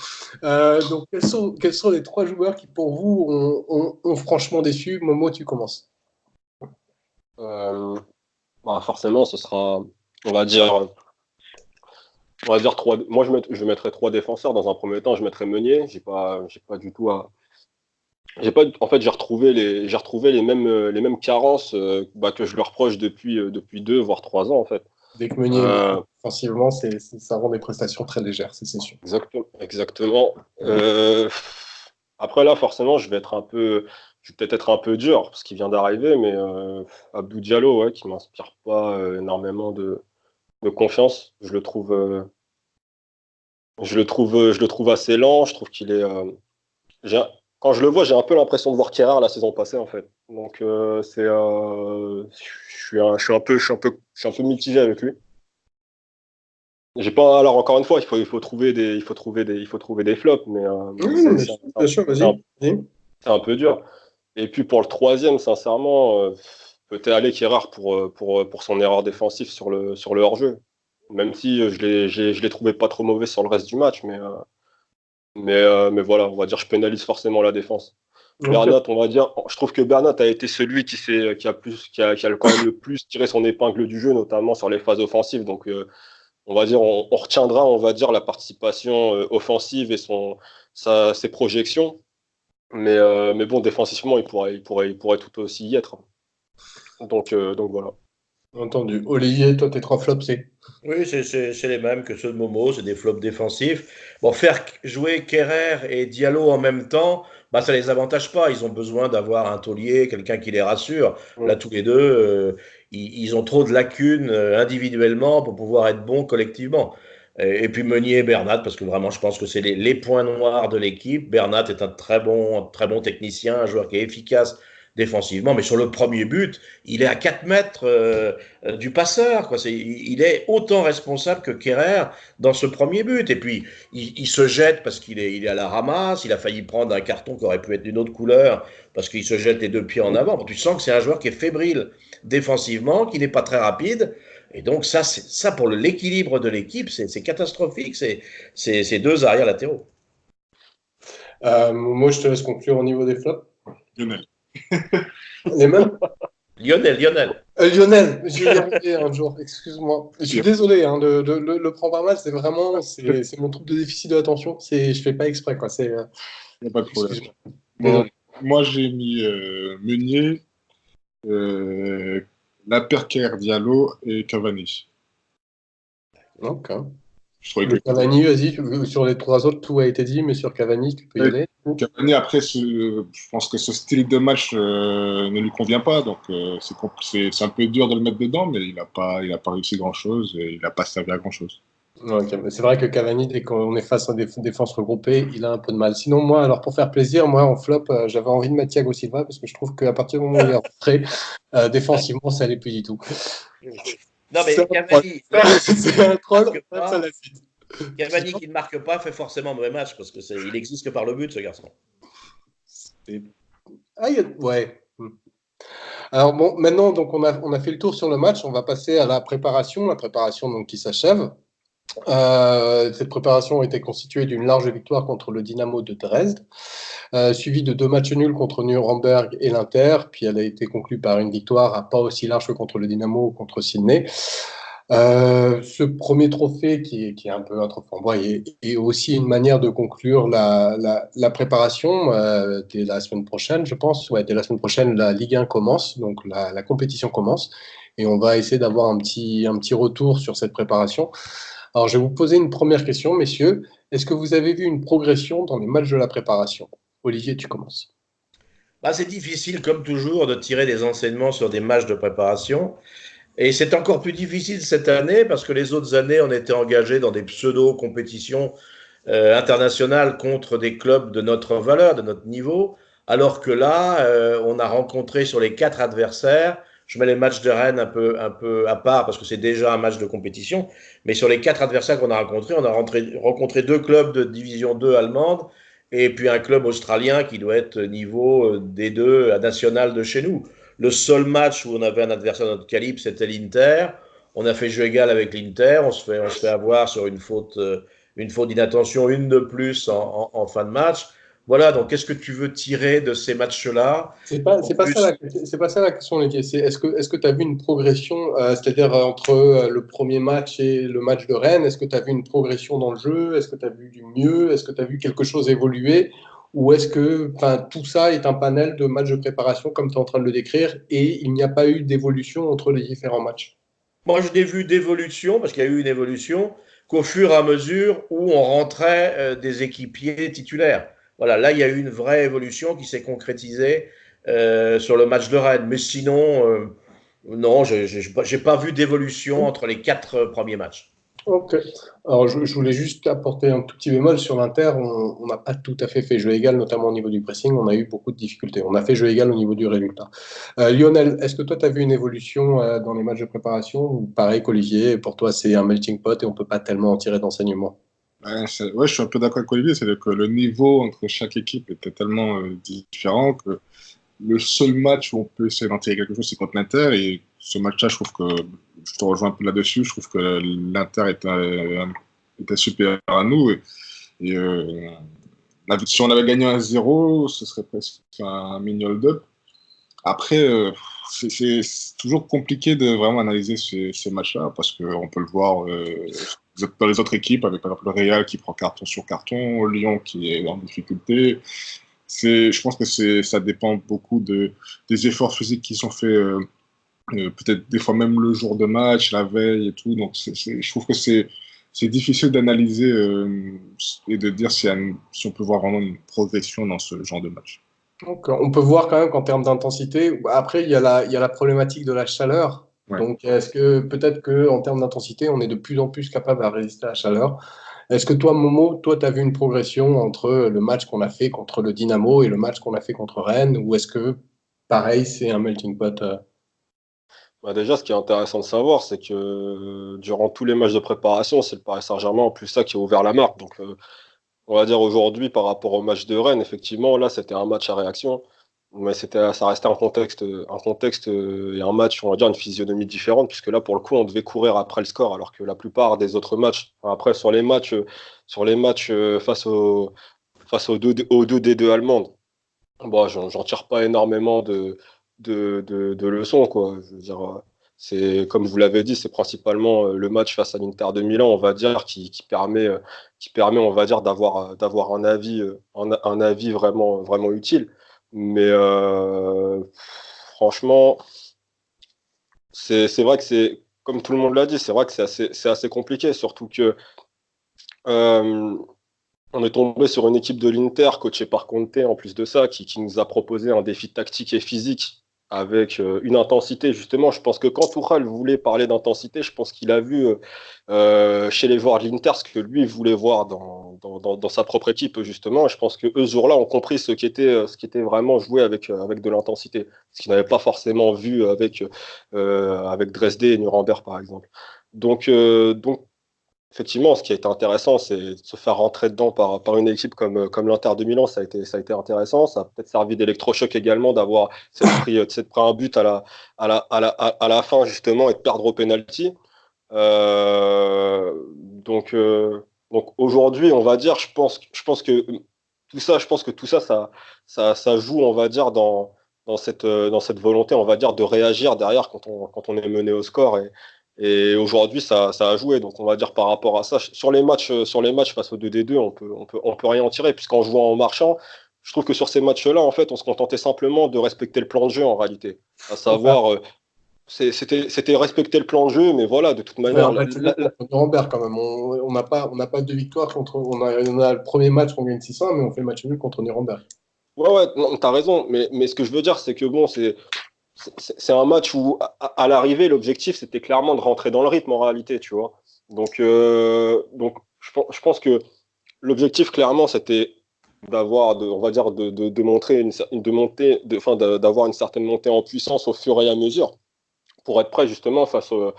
Donc, quels sont les 3 joueurs qui, pour vous, ont franchement déçu? Momo, tu commences. Forcément, ce sera, on va dire 3. Moi, je mettrais 3 défenseurs dans un premier temps. Je mettrais Meunier. J'ai pas du tout à. En fait, j'ai retrouvé les mêmes carences que je lui reproche depuis 2 voire 3 ans en fait. Dès que Meunier, offensivement, ça rend des prestations très légères, c'est sûr. Exactement. Après là, forcément, je vais peut-être être un peu dur parce qu'il vient d'arriver, mais Abdou Diallo, ouais, qui m'inspire pas énormément de confiance. Je le trouve assez lent. Je trouve qu'il est. Quand je le vois, j'ai un peu l'impression de voir Kerrer la saison passée en fait. Donc je suis un peu mitigé avec lui. J'ai pas, alors encore une fois, il faut trouver des flops, mais bien sûr, vas-y. C'est un peu dur. Et puis pour le troisième, sincèrement, peut-être aller Kerrer pour son erreur défensive sur le hors-jeu. Même si je l'ai trouvé pas trop mauvais sur le reste du match, mais voilà, on va dire, je pénalise forcément la défense. Okay. Bernat, on va dire, je trouve que Bernat a été celui qui a quand même le plus tiré son épingle du jeu, notamment sur les phases offensives. Donc, on va dire, on retiendra, on va dire, la participation offensive et ses projections. Mais bon, défensivement, il pourrait tout aussi y être. Donc voilà. Entendu. Olivier, toi, tes 3 flops, c'est? Oui, c'est les mêmes que ceux de Momo, c'est des flops défensifs. Bon, faire jouer Kerrer et Diallo en même temps, ça les avantage pas. Ils ont besoin d'avoir un taulier, quelqu'un qui les rassure. Là, tous les deux, ils ont trop de lacunes individuellement pour pouvoir être bons collectivement. Et puis Meunier et Bernat, parce que vraiment, je pense que c'est les points noirs de l'équipe. Bernat est un très bon technicien, un joueur qui est efficace défensivement, mais sur le premier but, il est à 4 mètres du passeur, quoi. Il est autant responsable que Kerrer dans ce premier but. Et puis, il se jette parce qu'il est à la ramasse, il a failli prendre un carton qui aurait pu être d'une autre couleur, parce qu'il se jette les 2 pieds en avant. Bon, tu sens que c'est un joueur qui est fébrile défensivement, qui n'est pas très rapide. Et donc, ça pour l'équilibre de l'équipe, c'est catastrophique, ces 2 arrières latéraux. Moi, je te laisse conclure au niveau des flops. Lionel. Les mêmes? Lionel. Lionel, je vais y arriver un jour, excuse-moi. Je suis désolé, hein, le prends pas mal, c'est mon trouble de déficit de l'attention. Je fais pas exprès, quoi. Il n'y a pas de problème. Bon, moi, j'ai mis Meunier, Lapercare, Diallo et Cavani. Ok. Je trouvais Le que Cavani, vas-y, sur les trois autres, tout a été dit, mais sur Cavani, tu peux y aller. Cavani, après, je pense que ce style de match ne lui convient pas. Donc, c'est un peu dur de le mettre dedans, mais il a pas réussi grand-chose et il n'a pas servi à grand-chose. Ok, mais c'est vrai que Cavani, dès qu'on est face à des défenses regroupées, il a un peu de mal. Sinon, moi, alors pour faire plaisir, moi, en flop, j'avais envie de mettre Thiago Silva parce que je trouve qu'à partir du moment où il est rentré, défensivement, ça n'allait plus du tout. Non, C'est mais un troll. Cavani, C'est un troll, marque on passe à pas. la suite. Cavani qui ne marque pas fait forcément mauvais match parce que il existe que par le but, ce garçon. Ah, ouais. Alors bon, maintenant, donc on a fait le tour sur le match, on va passer à la préparation donc, qui s'achève. Cette préparation a été constituée d'une large victoire contre le Dynamo de Dresde, suivie de 2 matchs nuls contre Nuremberg et l'Inter, puis elle a été conclue par une victoire à pas aussi large que contre le Dynamo ou contre Sydney. Ce premier trophée, qui est un peu un trophée en bois, est aussi une manière de conclure la préparation dès la semaine prochaine, je pense. Ouais, dès la semaine prochaine, la Ligue 1 commence, donc la compétition commence, et on va essayer d'avoir un petit retour sur cette préparation. Alors, je vais vous poser une première question, messieurs. Est-ce que vous avez vu une progression dans les matchs de la préparation? Olivier, tu commences. Bah, c'est difficile, comme toujours, de tirer des enseignements sur des matchs de préparation. Et c'est encore plus difficile cette année parce que les autres années, on était engagé dans des pseudo-compétitions internationales contre des clubs de notre valeur, de notre niveau, alors que là, on a rencontré sur les 4 adversaires, je mets les matchs de Rennes un peu à part parce que c'est déjà un match de compétition, mais sur les 4 adversaires qu'on a rencontrés, on a rencontré 2 clubs de division 2 allemande et puis un club australien qui doit être niveau D2 à national de chez nous. Le seul match où on avait un adversaire de notre calibre, c'était l'Inter. On a fait jeu égal avec l'Inter. On se fait avoir sur une faute d'inattention, une de plus en fin de match. Voilà, donc qu'est-ce que tu veux tirer de ces matchs-là? En plus, C'est pas ça la question, Olivier. C'est est-ce que tu as vu une progression, c'est-à-dire entre le premier match et le match de Rennes, est-ce que tu as vu une progression dans le jeu? Est-ce que tu as vu du mieux? Est-ce que tu as vu quelque chose évoluer? Ou est-ce que tout ça est un panel de matchs de préparation comme tu es en train de le décrire et il n'y a pas eu d'évolution entre les différents matchs? moi, je n'ai vu d'évolution, parce qu'il y a eu une évolution, qu'au fur et à mesure où on rentrait des équipiers titulaires. Voilà, là, il y a eu une vraie évolution qui s'est concrétisée sur le match de Rennes. Mais sinon, non, j'ai pas vu d'évolution entre les 4 premiers matchs. Ok. Alors, je voulais juste apporter un tout petit bémol sur l'Inter. On n'a pas tout à fait jeu égal, notamment au niveau du pressing. On a eu beaucoup de difficultés. On a fait jeu égal au niveau du résultat. Lionel, est-ce que toi, tu as vu une évolution dans les matchs de préparation ou pareil qu'Olivier, pour toi, c'est un melting pot et on ne peut pas tellement en tirer d'enseignement? Ouais, je suis un peu d'accord avec Olivier, c'est que le niveau entre chaque équipe était tellement différent que le seul match où on peut essayer d'en tirer quelque chose, c'est contre l'Inter. Et ce match-là, je trouve que, je te rejoins un peu là-dessus, je trouve que l'Inter était supérieur à nous. Si on avait gagné 1-0, ce serait presque un mini hold-up. Après, c'est toujours compliqué de vraiment analyser ces matchs-là parce qu'on peut le voir dans les autres équipes, avec par exemple le Real qui prend carton sur carton, Lyon qui est en difficulté. Je pense que ça dépend beaucoup des efforts physiques qui sont faits, peut-être des fois même le jour de match, la veille et tout. Donc je trouve que c'est difficile d'analyser et de dire si on peut voir vraiment une progression dans ce genre de match. Donc, on peut voir quand même qu'en termes d'intensité, après, il y a la problématique de la chaleur. Ouais. Donc, est-ce que peut-être qu'en termes d'intensité, on est de plus en plus capable à résister à la chaleur? Est-ce que toi, Momo, toi, tu as vu une progression entre le match qu'on a fait contre le Dynamo et le match qu'on a fait contre Rennes? Ou est-ce que, pareil, c'est un melting pot? Bah déjà, ce qui est intéressant de savoir, c'est que durant tous les matchs de préparation, c'est le Paris Saint-Germain en plus ça qui a ouvert la marque. Donc, on va dire aujourd'hui, par rapport au match de Rennes, effectivement, là, c'était un match à réaction, mais ça restait un contexte et un match, on va dire, une physionomie différente, puisque là, pour le coup, on devait courir après le score, alors que la plupart des autres matchs, après, sur les matchs face aux deux des deux allemandes, bon, j'en tire pas énormément de leçons, quoi. Je veux dire, comme vous l'avez dit, c'est principalement le match face à l'Inter de Milan, on va dire, qui permet, on va dire, d'avoir un avis vraiment, vraiment utile. Mais franchement, c'est vrai que c'est, comme tout le monde l'a dit, c'est vrai que c'est assez compliqué, surtout que euh, on est tombé sur une équipe de l'Inter, coachée par Conte, en plus de ça, qui nous a proposé un défi tactique et physique avec une intensité, justement. Je pense que quand Tuchel voulait parler d'intensité, je pense qu'il a vu chez les joueurs de l'Inter ce que lui voulait voir dans sa propre équipe, justement. Et je pense que eux, ce jour-là, ont compris ce qui était vraiment joué avec de l'intensité, ce qu'ils n'avaient pas forcément vu avec Dresde et Nuremberg, par exemple. Donc effectivement, ce qui a été intéressant, c'est de se faire rentrer dedans par une équipe comme l'Inter de Milan. Ça a été intéressant. Ça a peut-être servi d'électrochoc également d'avoir s'être pris un but à la fin, justement, et de perdre au penalty. Donc aujourd'hui, on va dire, je pense que tout ça, ça joue, on va dire, dans cette volonté, on va dire, de réagir derrière quand on est mené au score. Et aujourd'hui, ça a joué. Donc, on va dire par rapport à ça, sur les matchs face au 2D2, on peut rien en tirer, puisqu'en jouant en marchant, je trouve que sur ces matchs-là, en fait, on se contentait simplement de respecter le plan de jeu en réalité. À savoir, c'était respecter le plan de jeu, mais voilà, de toute Mais manière. un match nul contre Nuremberg quand même. On n'a pas de victoire contre. On a le premier match qu'on gagne 600, mais on fait le match nul contre Nuremberg. Ouais, ouais, non, t'as raison. Mais ce que je veux dire, c'est que bon, c'est un match où, à l'arrivée, l'objectif, c'était clairement de rentrer dans le rythme en réalité, tu vois. Donc je pense que l'objectif, clairement, c'était on va dire, de montrer enfin, d'avoir une certaine montée en puissance au fur et à mesure pour être prêt justement face au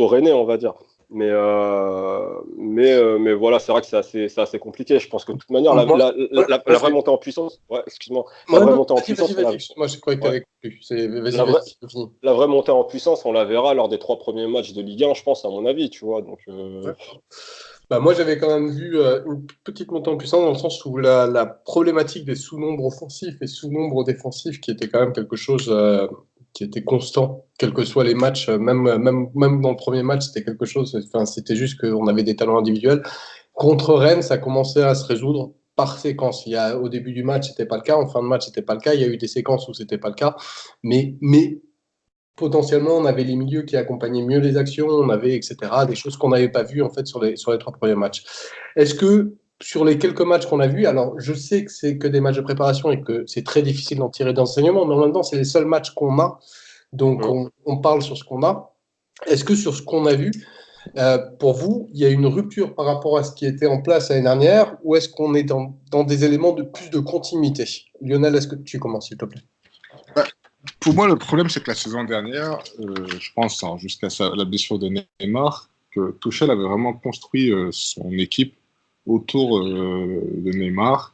Rennais, on va dire. Mais voilà, c'est vrai que c'est assez compliqué. Je pense que de toute manière, la vraie montée en puissance, ouais, excuse-moi, la vraie montée en puissance, Vas-y. Moi, je croyais que tu ouais, avais conclu. la Vas-y, vraie, c'est fini. la vraie montée en puissance, on la verra lors des 3 premiers matchs de Ligue 1, je pense, à mon avis, tu vois. Donc, D'accord. Bah, moi, j'avais quand même vu une petite montée en puissance dans le sens où la problématique des sous-nombres offensifs et sous-nombres défensifs, qui était quand même quelque chose qui était constant, quels que soient les matchs, même dans le premier match, c'était quelque chose, enfin, c'était juste qu'on avait des talents individuels. Contre Rennes, ça commençait à se résoudre par séquence. Au début du match, c'était pas le cas, en fin de match, c'était pas le cas. Il y a eu des séquences où c'était pas le cas, mais potentiellement, on avait les milieux qui accompagnaient mieux les actions, on avait, etc., des choses qu'on n'avait pas vues en fait sur les 3 premiers matchs. Est-ce que sur les quelques matchs qu'on a vus, alors je sais que c'est que des matchs de préparation et que c'est très difficile d'en tirer d'enseignement, mais en même temps, c'est les seuls matchs qu'on a, donc on parle sur ce qu'on a. Est-ce que sur ce qu'on a vu, pour vous, il y a une rupture par rapport à ce qui était en place l'année dernière, ou est-ce qu'on est dans des éléments de plus de continuité? Lionel, est-ce que tu commences, s'il te plaît? Pour moi, le problème, c'est que la saison dernière, je pense, hein, jusqu'à la blessure de Neymar, que Tuchel avait vraiment construit son équipe autour de Neymar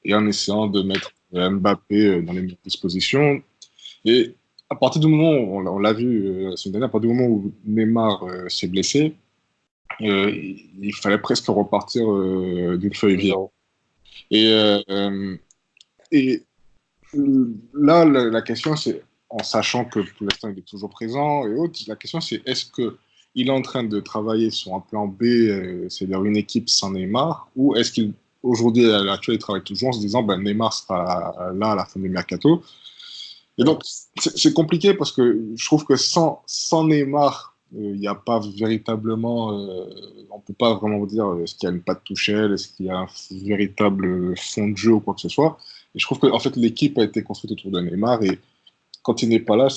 et en essayant de mettre Mbappé dans les meilleures dispositions. Et à partir du moment où, on l'a vu la semaine dernière, à partir du moment où Neymar s'est blessé, il fallait presque repartir d'une feuille vierge. Et, et là, la question, c'est, en sachant que pour l'instant, il est toujours présent et autres, la question, c'est est-ce qu'il est en train de travailler sur un plan B, c'est-à-dire une équipe sans Neymar, ou est-ce qu'aujourd'hui, à l'actuel, il travaille toujours en se disant ben, Neymar sera là à la fin du mercato. Et donc, c'est compliqué parce que je trouve que sans Neymar, il n'y a pas véritablement, on ne peut pas vraiment dire est-ce qu'il y a une patte Tuchel, est-ce qu'il y a un véritable fond de jeu ou quoi que ce soit. Et je trouve que en fait, l'équipe a été construite autour de Neymar et quand il n'est pas là,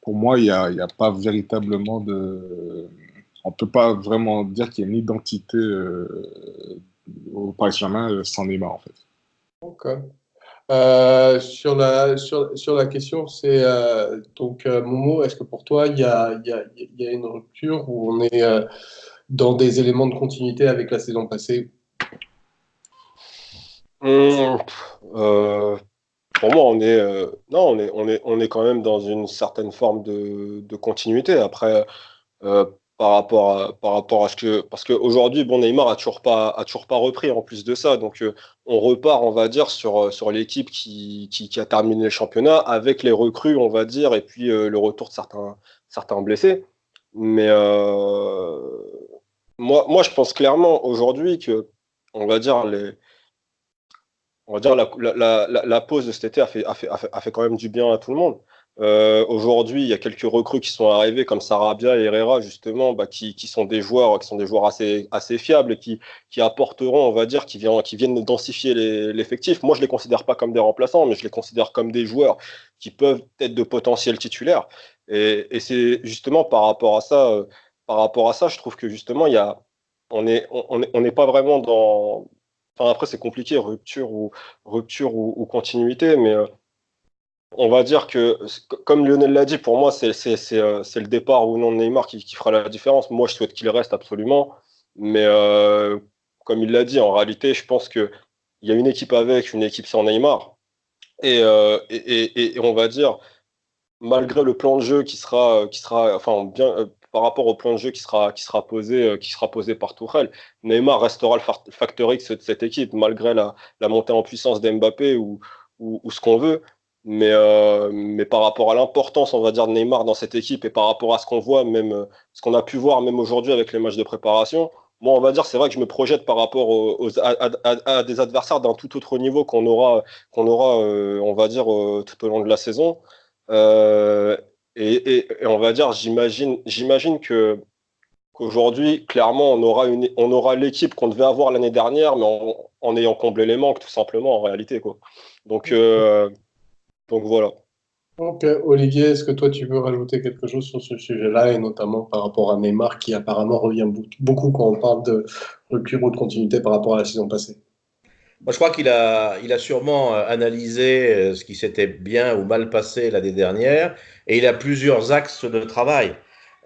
pour moi, il y a pas véritablement de. On ne peut pas vraiment dire qu'il y a une identité au Paris Saint-Germain sans Neymar en fait. Ok. Sur la question, c'est donc Momo, est-ce que pour toi il y a une rupture où on est dans des éléments de continuité avec la saison passée? Pour moi, non, on est quand même dans une certaine forme de continuité. Après, par rapport à ce que. Parce qu'aujourd'hui, bon, Neymar a toujours pas repris en plus de ça. Donc, on repart, on va dire, sur l'équipe qui a terminé le championnat avec les recrues, on va dire, et puis le retour de certains blessés. Mais moi, je pense clairement aujourd'hui que, on va dire, la pause de cet été a fait quand même du bien à tout le monde. Aujourd'hui, il y a quelques recrues qui sont arrivées comme Sarabia et Herrera justement, qui sont des joueurs assez fiables et qui apporteront, on va dire, qui viennent densifier l'effectif. Moi, je les considère pas comme des remplaçants, mais je les considère comme des joueurs qui peuvent être de potentiels titulaires. Et c'est justement par rapport à ça, je trouve que justement, on n'est pas vraiment dans. Enfin, après, c'est compliqué, rupture ou continuité, mais on va dire que, comme Lionel l'a dit, pour moi, c'est le départ ou non de Neymar qui fera la différence. Moi, je souhaite qu'il reste absolument, mais comme il l'a dit, en réalité, je pense qu'il y a une équipe avec, une équipe sans Neymar, et on va dire, malgré le plan de jeu enfin, bien, par rapport au plan de jeu qui sera posé par Tourelle, Neymar restera le facteur X de cette équipe, malgré la montée en puissance d'Mbappé ou ce qu'on veut. Mais par rapport à l'importance, on va dire, de Neymar dans cette équipe et par rapport à ce qu'on voit, même ce qu'on a pu voir même aujourd'hui avec les matchs de préparation, moi, on va dire, c'est vrai que je me projette par rapport à des adversaires d'un tout autre niveau qu'on aura on va dire, tout au long de la saison. Euh, et on va dire, j'imagine qu'aujourd'hui, clairement, on aura l'équipe qu'on devait avoir l'année dernière, mais en ayant comblé les manques, tout simplement, en réalité, quoi. Donc, euh, donc voilà. Donc, Olivier, est-ce que toi, tu veux rajouter quelque chose sur ce sujet-là, et notamment par rapport à Neymar, qui apparemment revient beaucoup quand on parle de rupture ou de continuité par rapport à la saison passée? Moi, je crois qu'il a sûrement analysé ce qui s'était bien ou mal passé l'année dernière, et il a plusieurs axes de travail.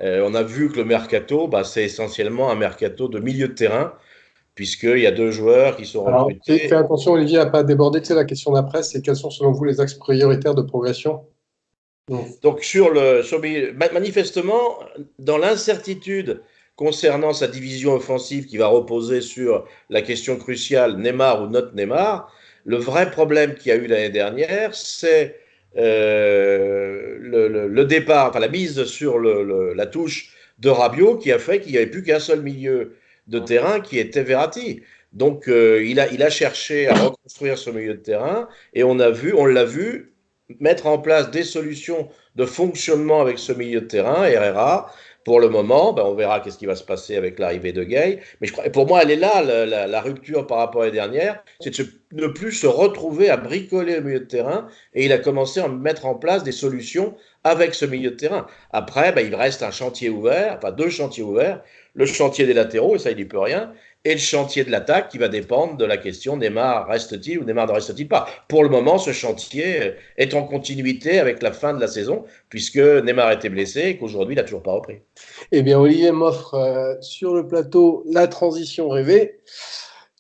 On a vu que le mercato, bah, c'est essentiellement un mercato de milieu de terrain, puisqu'il y a deux joueurs qui sont Alors, fais recrutés. attention, Olivier, à ne pas déborder. Tu sais, la question d'après, c'est quels sont selon vous les axes prioritaires de progression? Donc, Donc, manifestement, dans l'incertitude concernant sa division offensive qui va reposer sur la question cruciale Neymar ou notre Neymar, le vrai problème qu'il y a eu l'année dernière, c'est le départ, enfin la mise sur la touche de Rabiot qui a fait qu'il n'y avait plus qu'un seul milieu de terrain qui était Verratti. Donc, il a cherché à reconstruire ce milieu de terrain et on l'a vu mettre en place des solutions de fonctionnement avec ce milieu de terrain, Herrera. Pour le moment, ben on verra qu'est-ce qui va se passer avec l'arrivée de Gay. Mais pour moi, elle est là, la rupture par rapport à l'année dernière, c'est de ne plus se retrouver à bricoler au milieu de terrain. Et il a commencé à mettre en place des solutions avec ce milieu de terrain. Après, ben, il reste un chantier ouvert, enfin deux chantiers ouverts. Le chantier des latéraux, et ça, il n'y peut rien. Et le chantier de l'attaque qui va dépendre de la question Neymar reste-t-il ou Neymar ne reste-t-il pas. Pour le moment, ce chantier est en continuité avec la fin de la saison, puisque Neymar était blessé et qu'aujourd'hui, il n'a toujours pas repris. eh bien, Olivier m'offre sur le plateau la transition rêvée.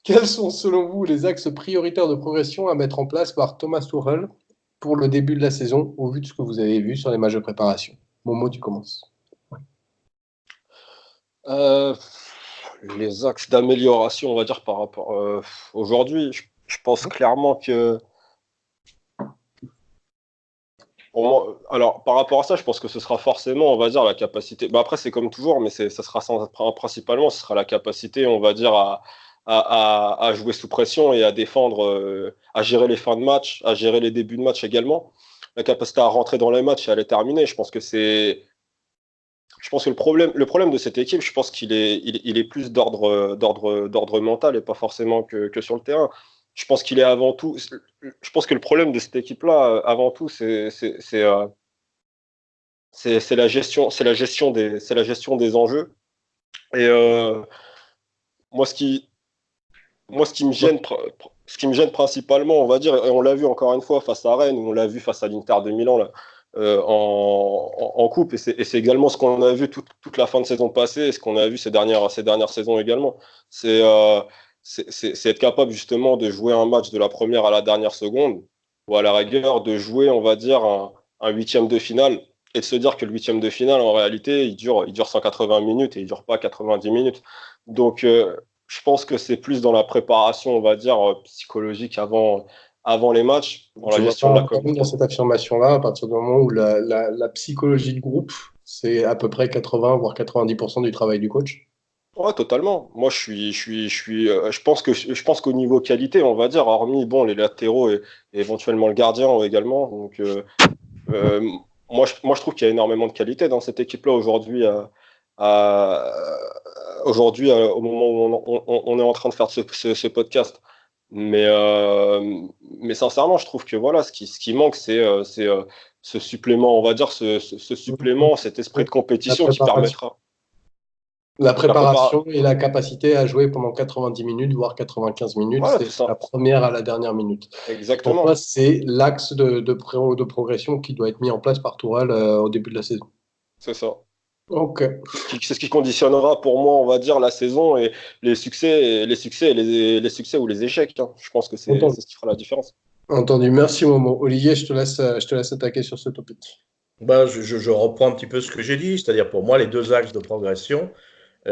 Quels sont, selon vous, les axes prioritaires de progression à mettre en place par Thomas Tuchel pour le début de la saison, au vu de ce que vous avez vu sur les matchs de préparation? Momo, tu commences. Euh, les axes d'amélioration, on va dire, par rapport aujourd'hui, je pense clairement que pour moi, alors par rapport à ça, je pense que ce sera forcément, on va dire, la capacité. Bah, après, c'est comme toujours, mais ça sera principalement, ce sera la capacité, on va dire, à jouer sous pression et à défendre, à gérer les fins de match, à gérer les débuts de match également. La capacité à rentrer dans les matchs et à les terminer. Je pense que le problème de cette équipe, je pense qu'il est plus d'ordre mental et pas forcément que sur le terrain. Je pense qu'il est avant tout. Je pense que le problème de cette équipe-là, avant tout, c'est la gestion des enjeux. Et moi, ce qui me gêne, principalement, on va dire, et on l'a vu encore une fois face à Rennes, ou on l'a vu face à l'Inter de Milan là, en coupe, et c'est également ce qu'on a vu toute la fin de saison passée, et ce qu'on a vu ces dernières saisons également. C'est euh, c'est être capable justement de jouer un match de la première à la dernière seconde, ou à la rigueur de jouer, on va dire, un huitième de finale, et de se dire que le huitième de finale, en réalité, il dure 180 minutes et il dure pas 90 minutes. Donc, je pense que c'est plus dans la préparation, on va dire, psychologique avant les matchs, dans la Tu vois gestion de pas la un problème dans communication. cette affirmation-là, à partir du moment où la psychologie de groupe, c'est à peu près 80 voire 90% du travail du coach. Ouais, totalement. Moi, je pense qu'au niveau qualité, on va dire, hormis bon, les latéraux et éventuellement le gardien également. Donc, euh, moi, je trouve qu'il y a énormément de qualité dans cette équipe-là aujourd'hui. À- au moment où on est en train de faire ce podcast. Mais sincèrement, je trouve que voilà, ce qui manque, c'est ce supplément, on va dire, ce supplément, cet esprit de La compétition qui préparation. permettra. La La préparation et la capacité à jouer pendant 90 minutes, voire 95 minutes, Voilà, tout c'est ça. la première à la dernière minute. Pour moi, Exactement. c'est l'axe de progression qui doit être mis en place par Tourelle au début de la saison. C'est ça. Ok. C'est ce qui conditionnera pour moi, on va dire, la saison et les succès ou les échecs, hein. Je pense que c'est Entendu. ce qui fera la différence. Entendu. Merci, Momo. Olivier, je te laisse attaquer sur ce topic. Ben, je reprends un petit peu ce que j'ai dit, c'est-à-dire pour moi, les deux axes de progression,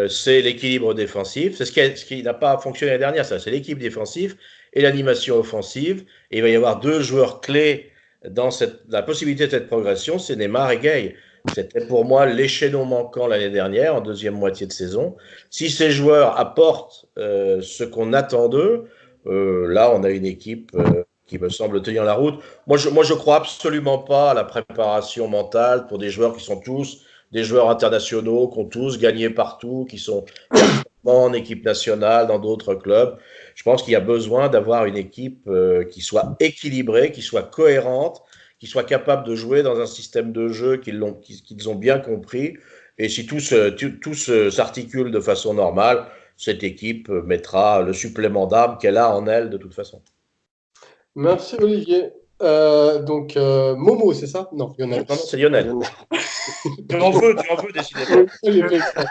c'est l'équilibre défensif. C'est ce qui n'a pas fonctionné l'année dernière, ça, c'est l'équipe défensive et l'animation offensive. Et il va y avoir deux joueurs clés dans la possibilité de cette progression, c'est Neymar et Gay. C'était pour moi l'échelon manquant l'année dernière, en deuxième moitié de saison. Si ces joueurs apportent ce qu'on attend d'eux, là, on a une équipe qui me semble tenir la route. Moi, je crois absolument pas à la préparation mentale pour des joueurs qui sont tous des joueurs internationaux, qui ont tous gagné partout, qui sont performants en équipe nationale, dans d'autres clubs. Je pense qu'il y a besoin d'avoir une équipe qui soit équilibrée, qui soit cohérente, qui soit capable de jouer dans un système de jeu qu'ils ont bien compris. Et si tout s'articule de façon normale, cette équipe mettra le supplément d'âme qu'elle a en elle de toute façon. Merci, Olivier. Donc, Momo, c'est ça? Non, Lionel. Non, c'est Lionel. Tu en veux, décidément. J'ai fait exprès.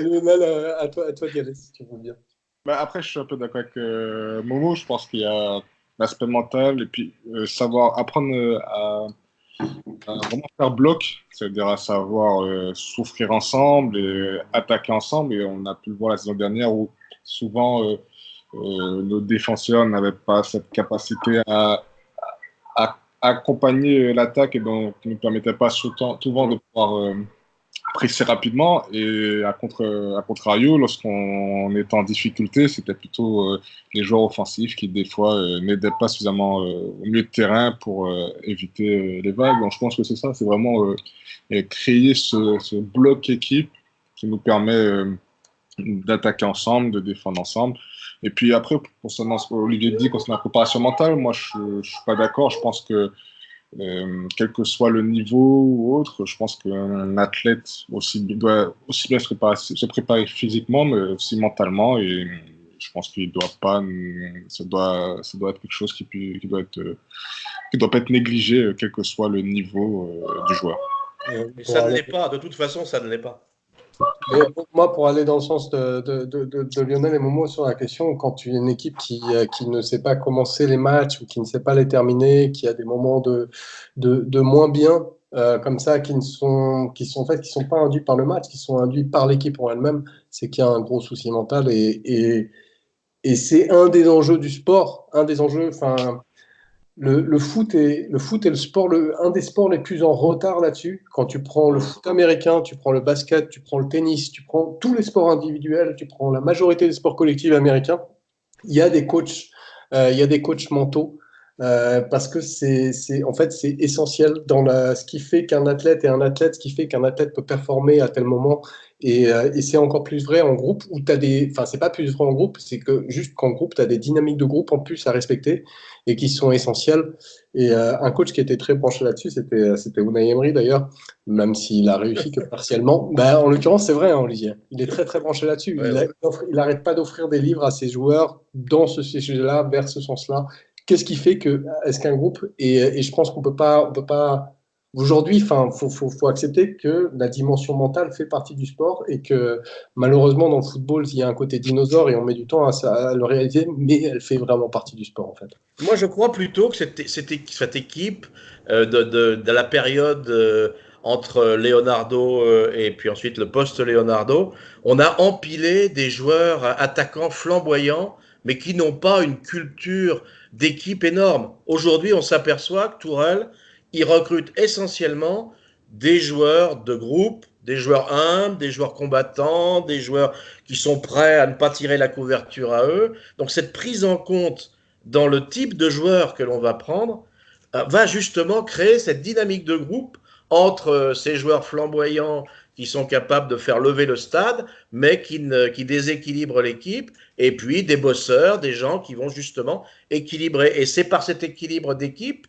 Lionel, à toi d'y aller, si tu veux bien. Bah, après, je suis un peu d'accord avec Momo. Je pense qu'il y a l'aspect mental et puis savoir apprendre à vraiment faire bloc, c'est-à-dire à savoir souffrir ensemble et attaquer ensemble. Et on a pu le voir la saison dernière où souvent nos défenseurs n'avaient pas cette capacité à accompagner l'attaque et donc ne nous permettait pas souvent de pouvoir presser rapidement. Et à contrario, lorsqu'on est en difficulté, c'était plutôt les joueurs offensifs qui, des fois, n'aidaient pas suffisamment au milieu de terrain pour éviter les vagues. Donc, je pense que c'est ça, c'est vraiment créer ce bloc équipe qui nous permet d'attaquer ensemble, de défendre ensemble. Et puis après, concernant ce qu'Olivier dit concernant la préparation mentale, moi, je ne suis pas d'accord. Je pense que quel que soit le niveau ou autre, je pense qu'un athlète doit aussi bien se préparer physiquement, mais aussi mentalement. Et je pense qu'il doit pas, ça doit être quelque chose qui doit pas être négligé, quel que soit le niveau du joueur. Mais ça ne l'est pas. De toute façon, ça ne l'est pas. Mais moi, pour aller dans le sens de Lionel et Momo sur la question, quand tu es une équipe qui ne sait pas commencer les matchs ou qui ne sait pas les terminer, qui a des moments de moins bien, comme ça, qui sont pas induits par le match, qui sont induits par l'équipe en elle-même, c'est qu'il y a un gros souci mental et c'est un des enjeux du sport, un des enjeux, enfin. Le foot est le sport, un des sports les plus en retard là-dessus. Quand tu prends le foot américain, tu prends le basket, tu prends le tennis, tu prends tous les sports individuels, tu prends la majorité des sports collectifs américains, il y a des coachs, mentaux parce que en fait, c'est essentiel dans ce qui fait qu'un athlète est un athlète, ce qui fait qu'un athlète peut performer à tel moment. Et c'est encore plus vrai en groupe où tu as enfin, c'est pas plus vrai en groupe, c'est que juste qu'en groupe, tu as des dynamiques de groupe en plus à respecter et qui sont essentielles. Et un coach qui était très penché là-dessus, c'était Unai Emery d'ailleurs, même s'il a réussi que partiellement. Ben, en l'occurrence, c'est vrai, hein, Olivier. Il est très très penché là-dessus. Ouais. Il n'arrête pas d'offrir des livres à ses joueurs dans ce sujet-là, vers ce sens-là. Qu'est-ce qui fait que est-ce qu'un groupe et je pense qu'on peut pas aujourd'hui, faut accepter que la dimension mentale fait partie du sport et que malheureusement dans le football, il y a un côté dinosaure et on met du temps à le réaliser, mais elle fait vraiment partie du sport en fait. Moi, je crois plutôt que cette équipe de la période entre Leonardo et puis ensuite le post-Leonardo, on a empilé des joueurs attaquants flamboyants, mais qui n'ont pas une culture d'équipe énorme. Aujourd'hui, on s'aperçoit que Tourelle, il recrute essentiellement des joueurs de groupe, des joueurs humbles, des joueurs combattants, des joueurs qui sont prêts à ne pas tirer la couverture à eux. Donc cette prise en compte dans le type de joueur que l'on va prendre, va justement créer cette dynamique de groupe entre ces joueurs flamboyants qui sont capables de faire lever le stade, mais qui déséquilibrent l'équipe, et puis des bosseurs, des gens qui vont justement équilibrer. Et c'est par cet équilibre d'équipe,